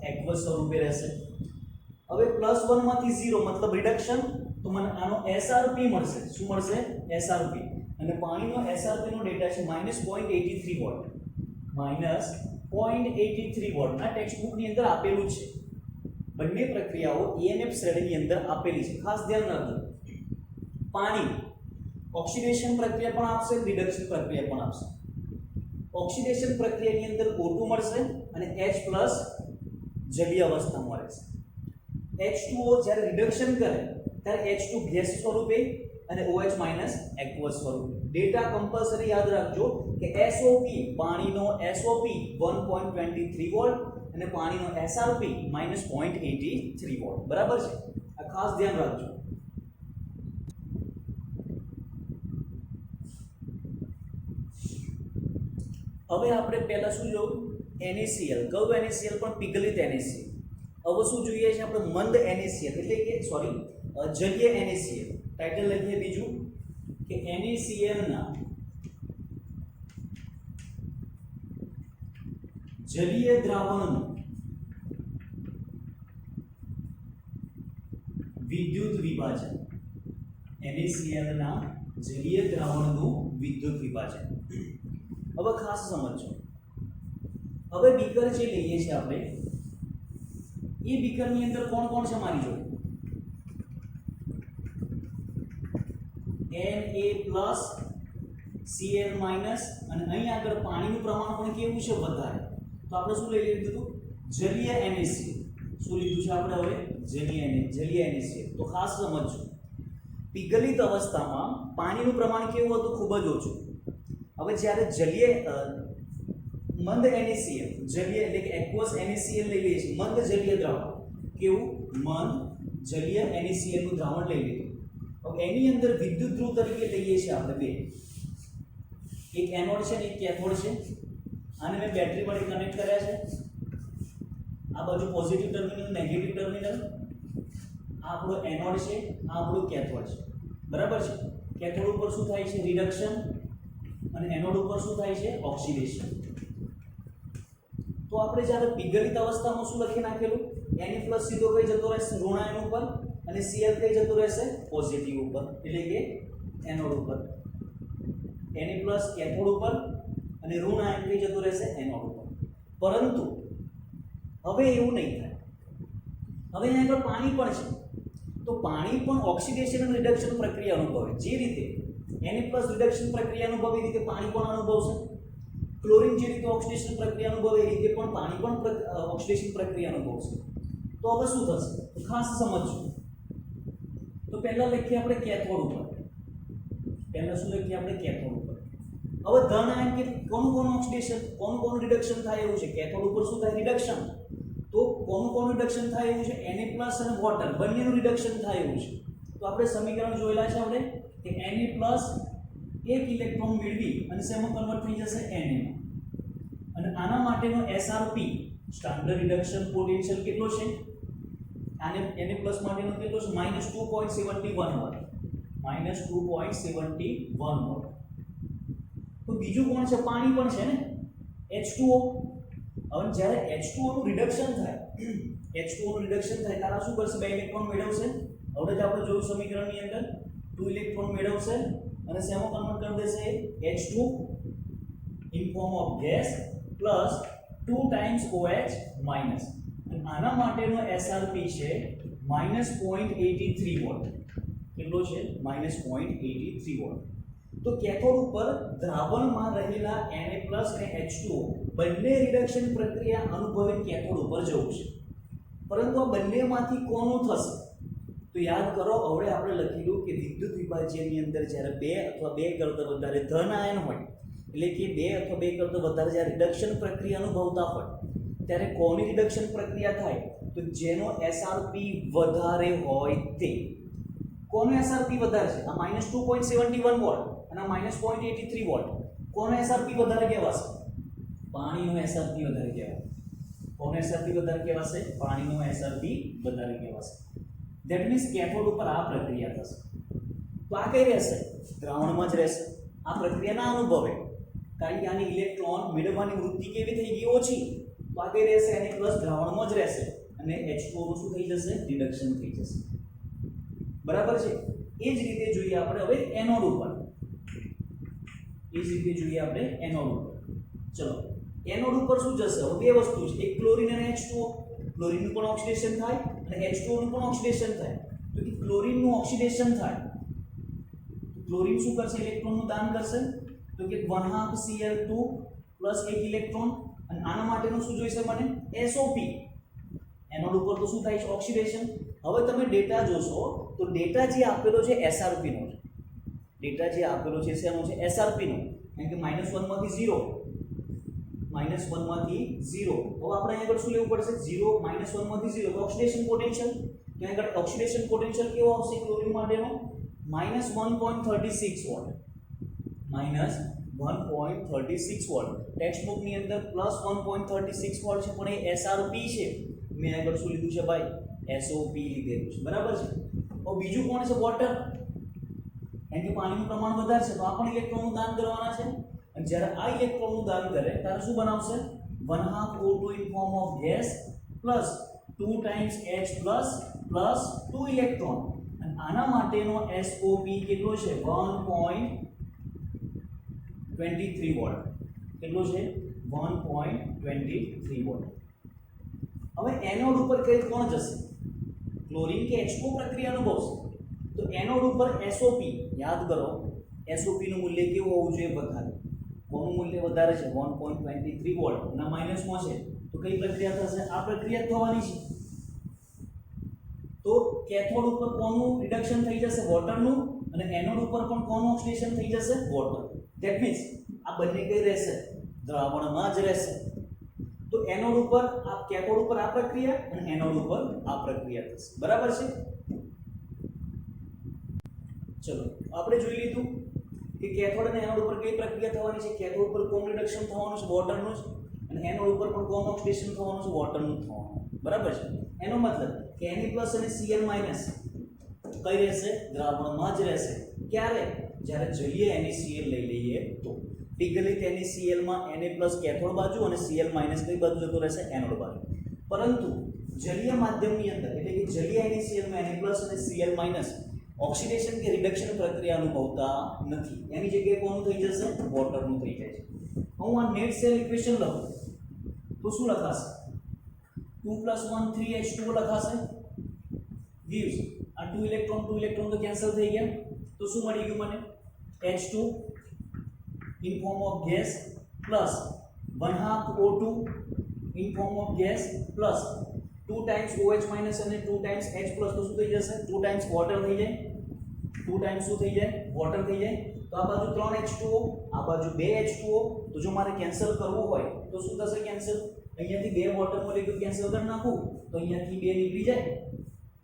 એક્યુઅસ સ્વરૂપે રહેશે. હવે +1 માંથી 0 મતલબ રિડક્શન, તો મને આનો SRP મળશે. શું મળશે, SRP. અને પાણીનો SRP નો ડેટા છે -0.83 વોટ, -0.83 વોટ. આ ટેક્સ્ટ બુક ની અંદર આપેલું છે. બંને પ્રક્રિયાઓ EMF શ્રેણીની અંદર આપેલી છે, ખાસ ધ્યાન રાખજો. પાણી ઓક્સિડેશન પ્રક્રિયા પણ આપશે, રિડક્શન પ્રક્રિયા પણ આપશે. ઓક્સિડેશન પ્રક્રિયાની અંદર O2 મળશે અને H+ જલીય અવસ્થામાં રહેશે. H2O જ્યારે રિડક્શન કરે ત્યારે H2 ગેસ સ્વરૂપે અને OH- એક્વસ સ્વરૂપે. ડેટા કમ્પલસરી યાદ રાખજો કે SOP, પાણીનો SOP 1.23 વોલ્ટ અને પાણીનો SRP -0.83 વોલ્ટ. બરાબર છે, આ ખાસ ધ્યાન રાખજો. હવે આપણે પહેલા શું જોયું, NaCl. કયું NaCl, પણ પીગલિત NaCl. હવે શું જોઈએ છે આપણે, મંદ NaCl એટલે કે જલીય NaCl. ટાઇટલ લખીએ બીજું કે NaCl ના જલીય દ્રાવણનું વિદ્યુત વિભાજન. NaCl ના જલીય દ્રાવણનું વિદ્યુત વિભાજન. હવે ખાસ સમજો. હવે બીકર જે લઈએ છીએ આપણે, એ બીકરની અંદર કોણ કોણ છે મારી જોડે, Na+, Cl- અને અહીં આગળ પાણીનું પ્રમાણ પણ કેવું છે, વધારે. તો આપણે શું લઈ લીધું, જલીય NaCl. શું લીધું છે આપણે હવે, જલીય NaCl. તો ખાસ સમજો, પીગલિત અવસ્થામાં પાણીનું પ્રમાણ કેવું હતું, ખૂબ જ ઓછું. હવે જ્યારે જલીય મંદ NaCl, જલીય એટલે કે એક્વસ NaCl લઈ લઈએ છીએ, મંદ જલીય દ્રાવણ. કેવું, મંદ જલીય NaCl નું દ્રાવણ લઈ લીધું. હવે એની અંદર વિદ્યુત ધ્રુવ તરીકે લઈએ છીએ આપણે બે, એક એનોડ છે ને એક કેથોડ છે. આને મેં બેટરી વડે કનેક્ટ કર્યા છે. આ બાજુ પોઝિટિવ ટર્મિનલ, નેગેટિવ ટર્મિનલ. આ આપણો એનોડ છે, આ આપણો કેથોડ છે. બરાબર છે. કેથોડ ઉપર શું થાય છે, રિડક્શન, અને એનોડ ઉપર શું થાય છે, ઓક્સિડેશન. તો આપણે જ્યારે પીગલિત અવસ્થામાં શું લખી નાખેલું, Na+ સીધો કઈ જતો રહેશે, ઋણાયન ઉપર, અને Cl કઈ જતો રહેશે, પોઝિટિવ ઉપર, એટલે કે એનોડ ઉપર. Na+ કેથોડ ઉપર અને ઋણાયન કઈ જતો રહેશે, એનોડ ઉપર. પરંતુ હવે એવું નહીં થાય. હવે અહીંયા આગળ પાણી પણ છે, તો પાણી પણ ઓક્સિડેશન અને રિડક્શન પ્રક્રિયા અનુભવે. જે રીતે Na+ રિડક્શન પ્રક્રિયા અનુભવે એ રીતે પાણી પણ અનુભવશે. ક્લોરીન જે રીતે ઓક્સિડેશન પ્રક્રિયા અનુભવે એ રીતે પણ પાણી પણ ઓક્સિડેશન પ્રક્રિયા અનુભવશે. તો હવે શું થશે, તો ખાસ સમજજો. તો પહેલા લખીએ આપણે કેથોડ ઉપર. પહેલા શું લખીએ આપણે, કેથોડ ઉપર. હવે ધન આયન કે કોનું ઓક્સિડેશન, કોનું રિડક્શન થાય એવું છે, કેથોડ ઉપર શું થાય, રિડક્શન. તો કોનું રિડક્શન થાય એવું છે, Na+ અને વોટર બંનેનું રિડક્શન થાય એવું છે. તો આપણે સમીકરણ જોયેલા છે આપણે કે Na+ એક ઇલેક્ટ્રોન મેળવી અને શેમાં કન્વર્ટ થઈ જશે, Na. અને આના માટેનો SRP સ્ટાન્ડર્ડ રિડક્શન પોટેન્શિયલ કેટલો છે, આને Na+ માટેનો કેટલો છે, -2.71 વોટ. -2.71 વોટ. તો બીજું કોણ છે, પાણી પણ છે ને, H2O. હવે જ્યારે H2O નું રિડક્શન થાય, તારા શું કરશે, 2 ઇલેક્ટ્રોન મેળવશે. હવે જ આપણે જોયું સમીકરણની અંદર 2 ઇલેક્ટ્રોન મેળવશે અને શેમાં કન્વર્ટ કરી દેશે, H2 in form of gas plus 2 times OH minus. અને આના માટેનો એસઆરપી છે -0.83 વોટ. કેટલો છે? -0.83 વોટ. તો કેથોડ ઉપર દ્રાવણમાં રહેલા Na+ અને H2O બંને રિડક્શન પ્રક્રિયા અનુભવીને કેથોડ ઉપર જવું છે. પરંતુ આ બંનેમાંથી કોનું થશે? તો યાદ કરો, હવે આપણે લખેલું કે વિદ્યુત વિભાજ્યની અંદર જ્યારે 2 અથવા 2 કરતાં વધારે ધન આયન હોય, એટલે કે 2 અથવા 2 કરતાં વધારે જ્યારે રિડક્શન પ્રક્રિયા અનુભવતા હોય ત્યારે કોની રિડક્શન પ્રક્રિયા થાય? તો જેનો એસઆરપી વધારે હોય તે. કોનો એસઆરપી વધારે છે? આ -2.71 વોટ અને આ -0.83 વોટ. કોનો એસઆરપી વધારે કહેવાશે? પાણીનો એસઆરપી વધારે કહેવાય. કોનો એસઆરપી વધારે કહેવાશે? પાણીનો એસઆરપી વધારે કહેવાશે. ધેટ મીન્સ કેથોડ ઉપર આ પ્રક્રિયા થશે. તો આ કઈ રહેશે? દ્રાવણમાં જ રહેશે. આ પ્રક્રિયા ના અનુભવે, કારણ કે આની ઇલેક્ટ્રોન મેળવવાની વૃત્તિ કેવી થઈ ગઈ? ઓછી. તો આ કઈ રહેશે? એની પ્લસ દ્રાવણમાં જ રહેશે અને H2O નું શું થઈ જશે? રિડક્શન થઈ જશે. બરાબર છે? એ જ રીતે જોઈએ આપણે હવે એનોડ ઉપર. એ જ રીતે જોઈએ આપણે એનોડ ઉપર. ચલો, એનોડ ઉપર શું જશે? હવે બે વસ્તુ છે, એક ક્લોરીન અને H2O. ક્લોરીનનું પણ ઓક્સિડેશન થાય અને H2O નું પણ ઓક્સિડેશન થાય. તો કે ક્લોરીનનું ઓક્સિડેશન થાય તો ક્લોરીન શું કરશે? ઇલેક્ટ્રોનનું દાન કરશે. તો કે 1/2 Cl2 પ્લસ 1 ઇલેક્ટ્રોન. અને આના માટેનું શું જોઈશે મને? SO3. એનોડ ઉપર તો શું થાય છે? ઓક્સિડેશન. હવે તમે ડેટા જોશો તો ડેટા જે આપેલો છે SRP નો છે. ડેટા જે આપેલો છે શેનો છે? SRP નો. કારણ કે -1 માંથી 0, -1 માંથી 0. હવે આપણે અહીં આગળ શું લેવું પડશે? 0 -1 માંથી 0 તો ઓક્સિડેશન પોટેન્શિયલ. તો અહીં આગળ ઓક્સિડેશન પોટેન્શિયલ કેવો આવશે ક્લોરીન માટેનો? -1.36 વોટ. -1.36 વોટ. ટેક્સ્ટ બુક ની અંદર +1.36 વોટ છે, પણ એ SRP છે. મેં આગળ શું લીધું છે ભાઈ? SOP લીધેલું છે. બરાબર છે? હવે બીજું કોણ છે? વોટર. કારણ કે પાણીનું પ્રમાણ વધારે છે તો આ પણ ઇલેક્ટ્રોનનું દાન કરવાના છે. અને જ્યારે આ ઇલેક્ટ્રોનનું દાન કરે ત્યારે શું બનાવશે? 1/2 O2 in form of gas plus 2 times H plus 2 electron. અને આના માટેનો SOP કેટલો છે? 1.23 વોટ. કેટલો છે? 1.23 વોટ. હવે એનોડ ઉપર કઈ કોણ જશે? ક્લોરીન કે H2O પ્રક્રિયા અનુભવશે. તો એનોડ ઉપર SOP યાદ કરો, SOP નું મૂલ્ય કેવું હોવું જોઈએ? વધારે. કોનું મૂલ્ય વધારે છે? 1.23 વોલ્ટ અને માઈનસમાં છે તો કઈ પ્રક્રિયા થશે? આ પ્રક્રિયા થવાની છે. તો કેથોડ ઉપર કોનું રિડક્શન થઈ જશે? વોટરનું. અને એનોડ ઉપર પણ કોનું ઓક્સિડેશન થઈ જશે? વોટર. ધેટ મીન્સ આ બંને કઈ રહેશે? દ્રાવણમાં જ રહેશે. તો એનોડ ઉપર આ કેથોડ ઉપર આ પ્રક્રિયા અને એનોડ ઉપર આ પ્રક્રિયા થશે. બરાબર છે? ચલો, આપણે જોઈ લીધું કે કેથોડ અને એનોડ ઉપર કઈ પ્રક્રિયા થવાની છે. કેથોડ ઉપર કોનું રિડક્શન થવાનું છે? વોટરનું જ. અને એનોડ ઉપર પણ કોનું ઓક્સિડેશન થવાનું છે? વોટરનું થવાનું. બરાબર છે? એનો મતલબ કે Na+ અને Cl- કઈ રહેશે? દ્રાવણમાં જ રહેશે. ક્યારે? જ્યારે જલીય NaCl લઈ લઈએ તો. ટીકલી NaCl માં Na+ કેથોડ બાજુ અને Cl- કઈ બાજુ જતો રહેશે? એનોડ બાજુ. પરંતુ જલીય માધ્યમની અંદર એટલે કે જલીય NaCl માં Na+ અને Cl- ઓક્સિડેશન કે રિડક્શન પ્રક્રિયા અનુભવતા નથી. એની જગ્યાએ કોનું થઈ જશે? વોટરનું થઈ જાય છે. હું આ નેટ સેલ ઇક્વેશન લખું તો શું લખાશે? 2 + 1 3H2O લખાશે. gives આ 2 ઇલેક્ટ્રોન તો કેન્સલ થઈ ગયા. તો શું મળી ગયું મને? H2 in form of gas plus 1/2 O2 in form of gas plus 2 times OH- અને 2 times H+ તો શું થઈ જશે? 2 times water થઈ જાય. 2 times શું થઈ જાય? water થઈ જાય. તો આ બાજુ 3 H2O, આ બાજુ 2 H2O. તો જો મારે કેન્સલ કરવું હોય તો શું થશે? કેન્સલ. અહીંયાથી 2 વોટર મોલેક્યુલ કેન્સલ કરી નાખું તો અહીંયાથી 2 નીકળી જાય.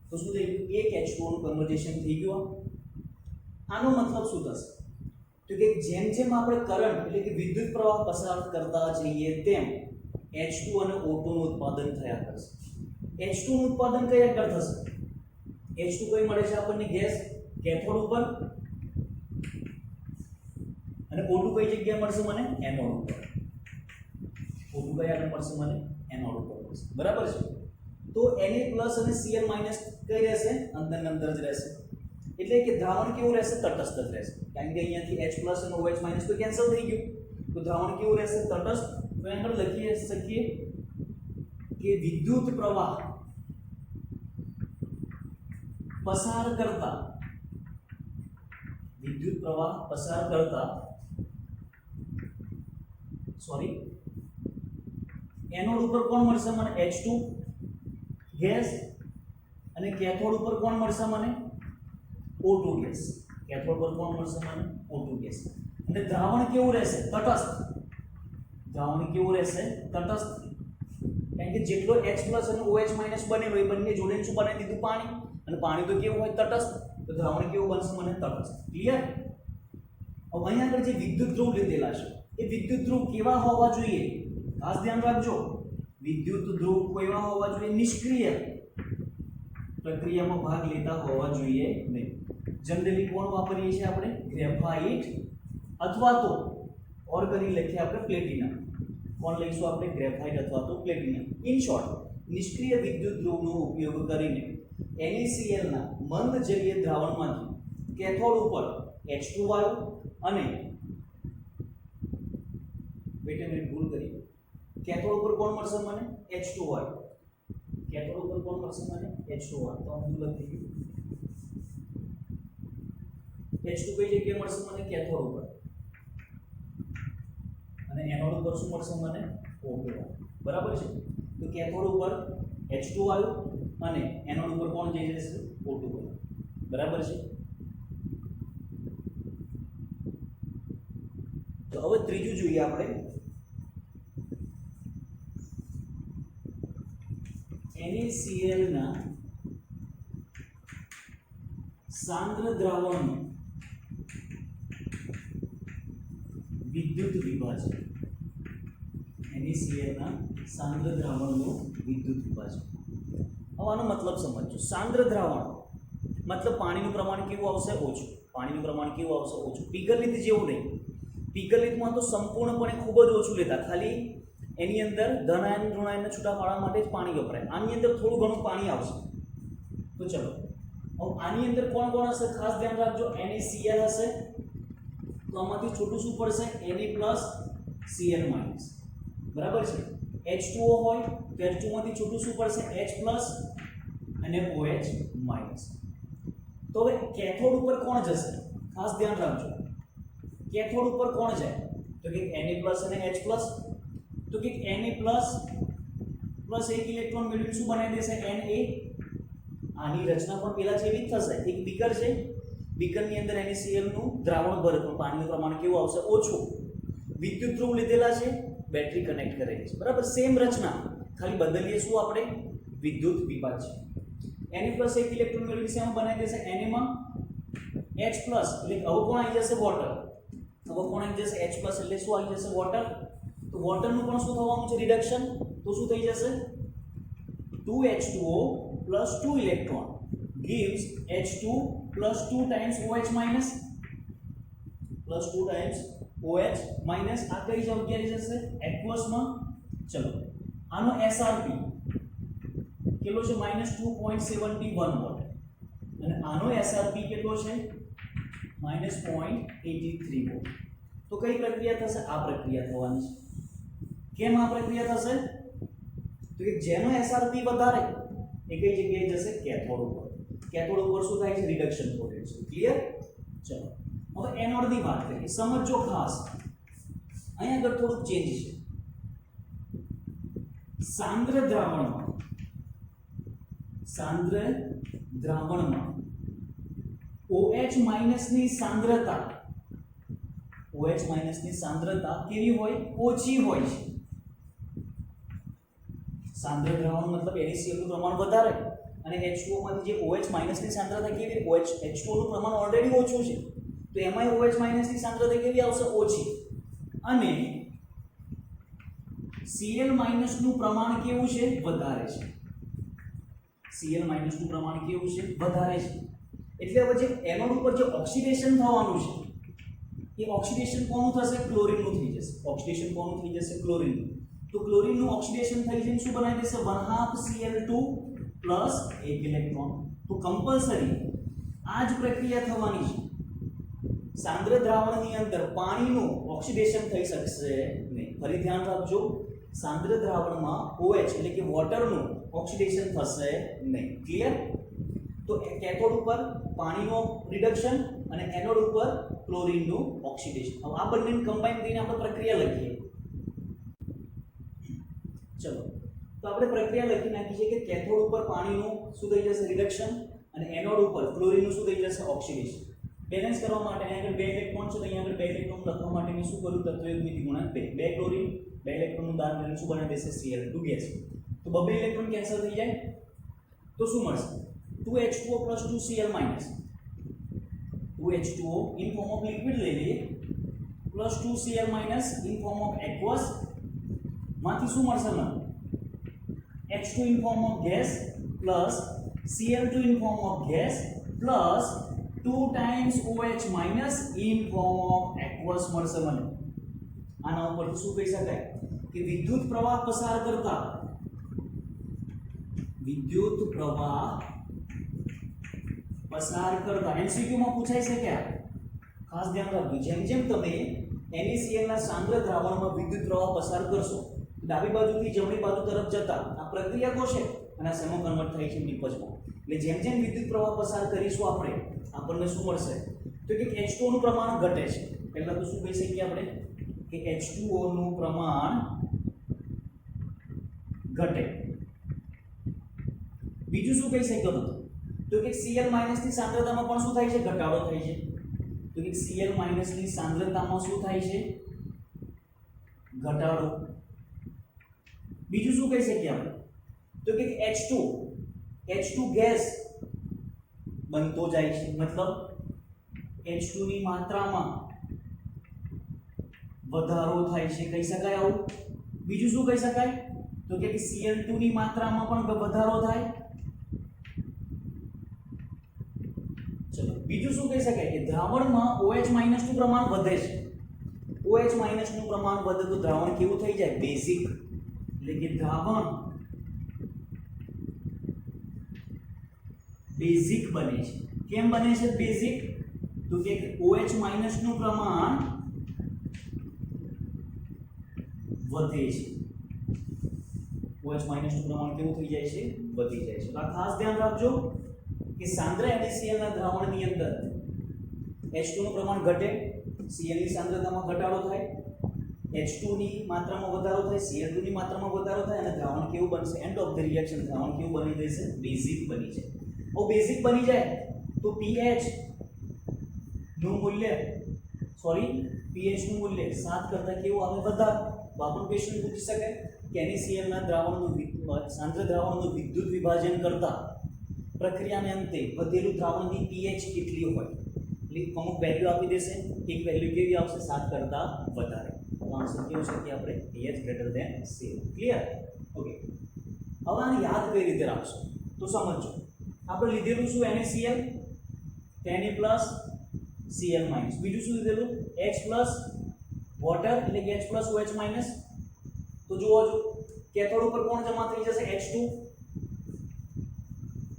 તો શું થઈ ગયું? 1 H2O નું કન્વર્ઝેશન થઈ ગયું. આનો મતલબ શું થશે? તો કે જેમ જેમ આપણે કરંટ એટલે કે વિદ્યુત પ્રવાહ પસાર કરતા જઈએ તેમ H2 અને O2 નું ઉત્પાદન થયા કરશે. H2 નું ઉત્પાદન કઈ આગળ થશે? H2 કઈ મળે છે આપણને? ગેસ કેથોડ ઉપર. અને O2 કઈ જગ્યાએ મળશે મને? એનોડ ઉપર. O2 કઈ આગળ મળશે મને? એનોડ ઉપર મળશે. બરાબર છે? તો Na+ અને Cl- કઈ રહેશે? અંદર જ રહેશે. એટલે કે દ્રાવણ કેવું રહેશે? તટસ્થ જ રહેશે. કારણ કે અહીંયાથી H+ અને OH- તો કેન્સલ થઈ ગયું. તો દ્રાવણ કેવું રહેશે? તટસ્થ. તો આગળ લખી શકીએ કે વિદ્યુત પ્રવાહ પસાર કરતા એનોડ ઉપર કોણ મળશે મને H2 ગેસ અને કેથોડ ઉપર કોણ મળશે મને O2 ગેસ. કેથોડ પર કોણ મળશે મને O2 ગેસ. અને દ્રાવણ કેવું રહેશે તટસ્થ. કારણ કે જેટલો H+ અને OH- બનેલો એ બંને જોડે શું બનાવી દીધું પાણી. અને પાણી તો કેવું હોય તટસ્થ. તો દ્રાવણ કેવું બનશે મને તટસ્થ. ક્લિયર. હવે અહીંયા આગળ જે વિદ્યુત ધ્રુવ લીધેલા છે એ વિદ્યુત ધ્રુવ કેવા હોવા જોઈએ ખાસ ધ્યાન રાખજો. વિદ્યુત ધ્રુવ કેવા હોવા જોઈએ નિષ્ક્રિય પ્રક્રિયામાં ભાગ લેતા હોવા જોઈએ નહીં. જનરલી કોણ વાપરીએ છીએ આપણે ગ્રેફાઇટ અથવા તો ઓર કરી લખીએ આપણે પ્લેટિનમ. કોણ લઈશું આપણે ગ્રેફાઇટ અથવા તો પ્લેટિનમ. ઇન શોર્ટ નિષ્ક્રિય વિદ્યુત ધ્રુવનો ઉપયોગ કરીને NaCl ના મંદ જલીય દ્રાવણમાંથી કેથોડ ઉપર H2 વાયુ અને ભૂલ કરી કેથોડ ઉપર કોણ મળશે મને H2 વાયુ. કેથોડ ઉપર કોણ મળશે મને H2 વાયુ. તો હું લખી દઉં H2 કઈ જગ્યાએ મળશે મને કેથોડ ઉપર અને એનોડ ઉપર શું મળશે મને O2 બરાબર છે. તો કેથોડ ઉપર H2 વાયુ અને એનોડ ઉપર કોણ જઈ જશે O2 બરાબર છે. તો હવે ત્રીજું જોઈએ આપણે NaCl ના સાંદ્ર દ્રાવણનું વિદ્યુત વિભાજન. NaCl ના સાંદ્ર દ્રાવણનું વિદ્યુત વિભાજન. હવે આનો મતલબ સમજો. સાંદ્ર દ્રાવણ મતલબ પાણીનું પ્રમાણ કેવું આવશે ઓછું. પીગરલિત જેવું નહીં. પીગરલિતમાં તો સંપૂર્ણપણે ખૂબ જ ઓછું લેતા. ખાલી એની અંદર ધન આયન ઋણ આયનને છૂટા પાડવા માટે જ પાણી વપરાય. આની અંદર થોડું ઘણું પાણી આવશે. તો ચલો હવે આની અંદર કોણ કોણ હશે ખાસ ધ્યાન રાખજો. NaCl હશે તો આમાંથી છોટું શું પડશે Na+Cl- બરાબર છે. H2O હોય તો H2 માંથી છોટું શું પડશે H+ અને OH-. તો હવે કેથોડ ઉપર કોણ જશે ખાસ ધ્યાન રાખજો. કેથોડ ઉપર કોણ જાય તો કે Na+ અને H+. તો કે Na+ પ્લસ એક ઇલેક્ટ્રોન મેળવી શું બનાવી દેશે Na. આની રચના પણ પેલા જેવી જ થશે. એક બીકર છે, બીકરની અંદર NaCl નું દ્રાવણ ભરે પણ પાણીનું પ્રમાણ કેવું આવશે ઓછું. વિદ્યુત ધ્રુવ લીધેલા છે, બેટરી કનેક્ટ કરેલી છે બરાબર. સેમ રચના ખાલી બદલીએ શું આપણે વિદ્યુત વિભાજન. Na+ એક ઇલેક્ટ્રોન મેળવી શેમાં બનાવી દેશે Na માં H+ એટલે હવે કોણ આવી જશે વોટર. H+ એટલે શું આવી જશે વોટર. તો વોટરનું પણ શું થવાનું છે રિડક્શન. તો શું થઈ જશે 2H2O + 2 electron gives H2 + 2 times OH-, આ કઈ જગ્યાએ જશે એક્વસમાં. ચલો આનો SRP કેટલો છે -2.71 વોટ અને આનો SRP કેટલો છે -0.83 વોટ. તો કઈ પ્રક્રિયા થશે આ પ્રક્રિયા થવાની છે. કેમ આ પ્રક્રિયા થશે તો કે જેનો SRP વધારે એ કઈ જગ્યાએ જશે કેથોડ ઉપર. કેથોડ ઉપર શું થાય છે રિડક્શન પોટેન્શિયલ. ક્લિયર. ચલો હવે એનોડ ની વાત કરીએ. સમજો ખાસ અહીંયા આગળ થોડુંક ચેન્જ છે. સાંદ્ર દ્રાવણમાં OH- ની સાંદ્રતા કેવી હોય ઓછી હોય છે. સાંદ્ર દ્રાવણ મતલબ NaCl નું પ્રમાણ વધારે અને H2O માંથી જે OH- ની સાંદ્રતા કેવી H2O નું પ્રમાણ ઓલરેડી ઓછું છે તો એમાં OH- ની સાંદ્રતા કેવી આવશે ઓછી. અને Cl- નું પ્રમાણ કેવું છે વધારે છે. Cl- નું પ્રમાણ કેવું છે વધારે છે. એટલે હવે જે એનોડ ઉપર જે ઓક્સિડેશન થવાનું છે એ ઓક્સિડેશન કોનું થશે ક્લોરીનનું થઈ જશે. ક્લોરીન. તો ક્લોરીનનું ઓક્સિડેશન થઈ જઈને શું બનાવી દેશે 1/2 Cl2 પ્લસ 1 ઇલેક્ટ્રોન. તો કમ્પલસરી આ જ પ્રક્રિયા થવાની છે. સાંદ્ર દ્રાવણની અંદર પાણીનું ઓક્સિડેશન થઈ શકશે નહીં. ફરી ધ્યાન રાખજો સાંદ્ર દ્રાવણમાં OH એટલે કે વોટરનું ઓક્સિડેશન થશે નહીં. ક્લિયર? તો કેથોડ ઉપર પાણીનો રિડક્શન અને એનોડ ઉપર ક્લોરીનનું ઓક્સિડેશન. હવે આ બંનેને કમ્બાઈન કરીને આપણે પ્રક્રિયા લખીએ. ચલો તો આપણે પ્રક્રિયા લખી નાખી છે કે કેથોડ ઉપર પાણીનું શું થઈ જશે રિડક્શન અને એનોડ ઉપર ક્લોરીનનું શું થઈ જશે ઓક્સિડેશન. બેલેન્સ કરવા માટે અહીં આગળ 2 ઇલેક્ટ્રોન છે તો અહીં આગળ 2 ઇલેક્ટ્રોન લખવા માટે મેં શું કર્યું તત્વયુગ્મિતિ ગુણાંક 2 2 ક્લોરીન 2 ઇલેક્ટ્રોનનું દાન કરીને શું બનાવી દેશે Cl2 ગેસ. તો બબે ઇલેક્ટ્રોન કેન્સલ થઈ જાય તો શું મળશે 2H2O + 2Cl minus 2H2O in form of liquid લઈ લઈએ plus 2Cl minus in form of aqueous માંથી શું મળશે મને H2 in form of gas plus Cl2 in form of gas plus 2 times OH minus in form of aqueous મળશે મને. આના ઉપરથી શું કહી શકાય કે વિદ્યુત પ્રવાહ પસાર કરતા MCQ માં પૂછાઈ શકે. ખાસ ધ્યાન રાખજો જેમ જેમ તમે NaCl ના સાંદ્ર દ્રાવણમાં વિદ્યુત પ્રવાહ પસાર કરશો ડાબી બાજુથી જમણી બાજુ તરફ જતા આ પ્રક્રિયા કોશે અને આ શેમાં કન્વર્ટ થાય છે નિપજમાં. એટલે જેમ જેમ વિદ્યુત પ્રવાહ પસાર કરીશું આપણને શું મળશે તો કે H2O નું પ્રમાણ ઘટે છે. પહેલા તો શું કહી શકીએ આપણે કે H2O નું પ્રમાણ ઘટે. બીજું શું કહી શકીએ તો કે Cl- ની સાંદ્રતામાં પણ શું થાય છે ઘટાડો થાય છે. તો કે Cl- ની સાંદ્રતામાં શું થાય છે ઘટાડો. બીજું શું કહી શકીએ આપણે તો કે H2 ગેસ બનતો જાય છે મતલબ H2 ની માત્રામાં વધારો થાય છે કહી શકાય આવું. બીજું શું કહી શકાય તો કે Cl2 ની માત્રામાં પણ વધારો થાય. ચલો બીજું શું કહી શકાય કે દ્રાવણમાં OH- નું પ્રમાણ વધે છે. OH- નું પ્રમાણ વધે તો દ્રાવણ કેવું થઈ જાય બેઝિક એટલે કે દ્રાવણ બેઝિક બને છે. કેમ બને છે બેઝિક તો કે OH- નું પ્રમાણ વધે છે. OH- નું પ્રમાણ કેવું થઈ જાય છે વધી જાય છે. તો આ ખાસ ધ્યાન રાખજો કે સાંદ્ર NaCl ના દ્રાવણની અંદર H2 નું પ્રમાણ ઘટે Cl ની સાંદ્રતામાં ઘટાડો થાય H2 ની માત્રામાં વધારો થાય Cl2 ની માત્રામાં વધારો થાય અને દ્રાવણ કેવું બનશે એન્ડ ઓફ ધ રિએક્શન દ્રાવણ કેવું બની જશે બેઝિક બની જાય. હવે બેઝિક બની જાય તો pH નું મૂલ્ય pH નું મૂલ્ય 7 કરતા કેવું આવે વધારે. તો આપણો ક્વેશ્ચન પૂછી શકાય કે NaCl ના દ્રાવણનું સાંદ્ર દ્રાવણનું વિદ્યુત વિભાજન કરતા પ્રક્રિયાને અંતે વધેલું દ્રાવણની pH કેટલી હોય એટલે અમુક વેલ્યુ આપી દેશે. એક વેલ્યુ કેવી આવશે 7 કરતા વધારે. તો આન્સર કેવું છે કે આપણે pH > 7. ક્લિયર? ઓકે. હવે આને યાદ કઈ રીતે રાખશો તો સમજો. આપણે લીધેલું શું NaCl Na+ Cl-. બીજું શું લીધેલું H+ વોટર એટલે કે H+OH-. તો જુઓ કેથોડ ઉપર કોણ જમા થઈ જશે H2.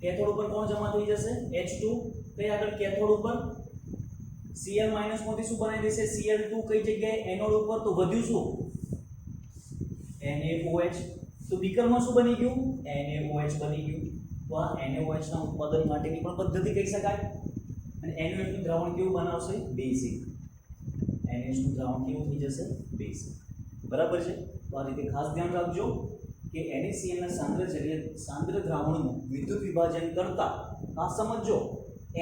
કેથોડ ઉપર કોણ જમા થઈ જશે H2. કઈ આગળ કેથોડ ઉપર Cl- માંથી શું બનાવી દેશે Cl2 કઈ જગ્યાએ એનોડ ઉપર તો વધ્યું શું NaOH. તો બીકરમાં શું બની ગયું NaOH બની ગયું. તો આ NaOH ના ઉત્પાદન માટેની પણ પદ્ધતિ કહી શકાય. અને NaOH નું દ્રાવણ કેવું બનાવશે બેઝિક. NaOH નું દ્રાવણ કેવું થઈ જશે બેઝિક. બરાબર છે. તો આ રીતે ખાસ ધ્યાન રાખજો કે NaCl ના સાંદ્ર દ્રાવણનું વિદ્યુત વિભાજન કરતા આ સમજો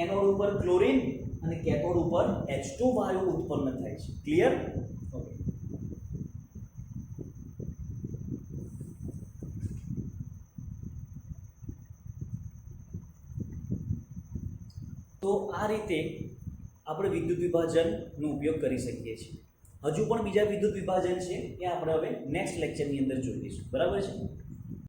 એનોડ ઉપર ક્લોરીન અને કેથોડ ઉપર H2 વાયુ ઉત્પન્ન થાય છે. ક્લિયર? ઓકે. તો આ રીતે આપણે વિદ્યુત વિભાજનનો ઉપયોગ કરી શકીએ છીએ. હજુ પણ બીજા વિદ્યુત વિભાજન છે એ આપણે હવે નેક્સ્ટ લેક્ચરની અંદર જોઈશું. બરાબર છે.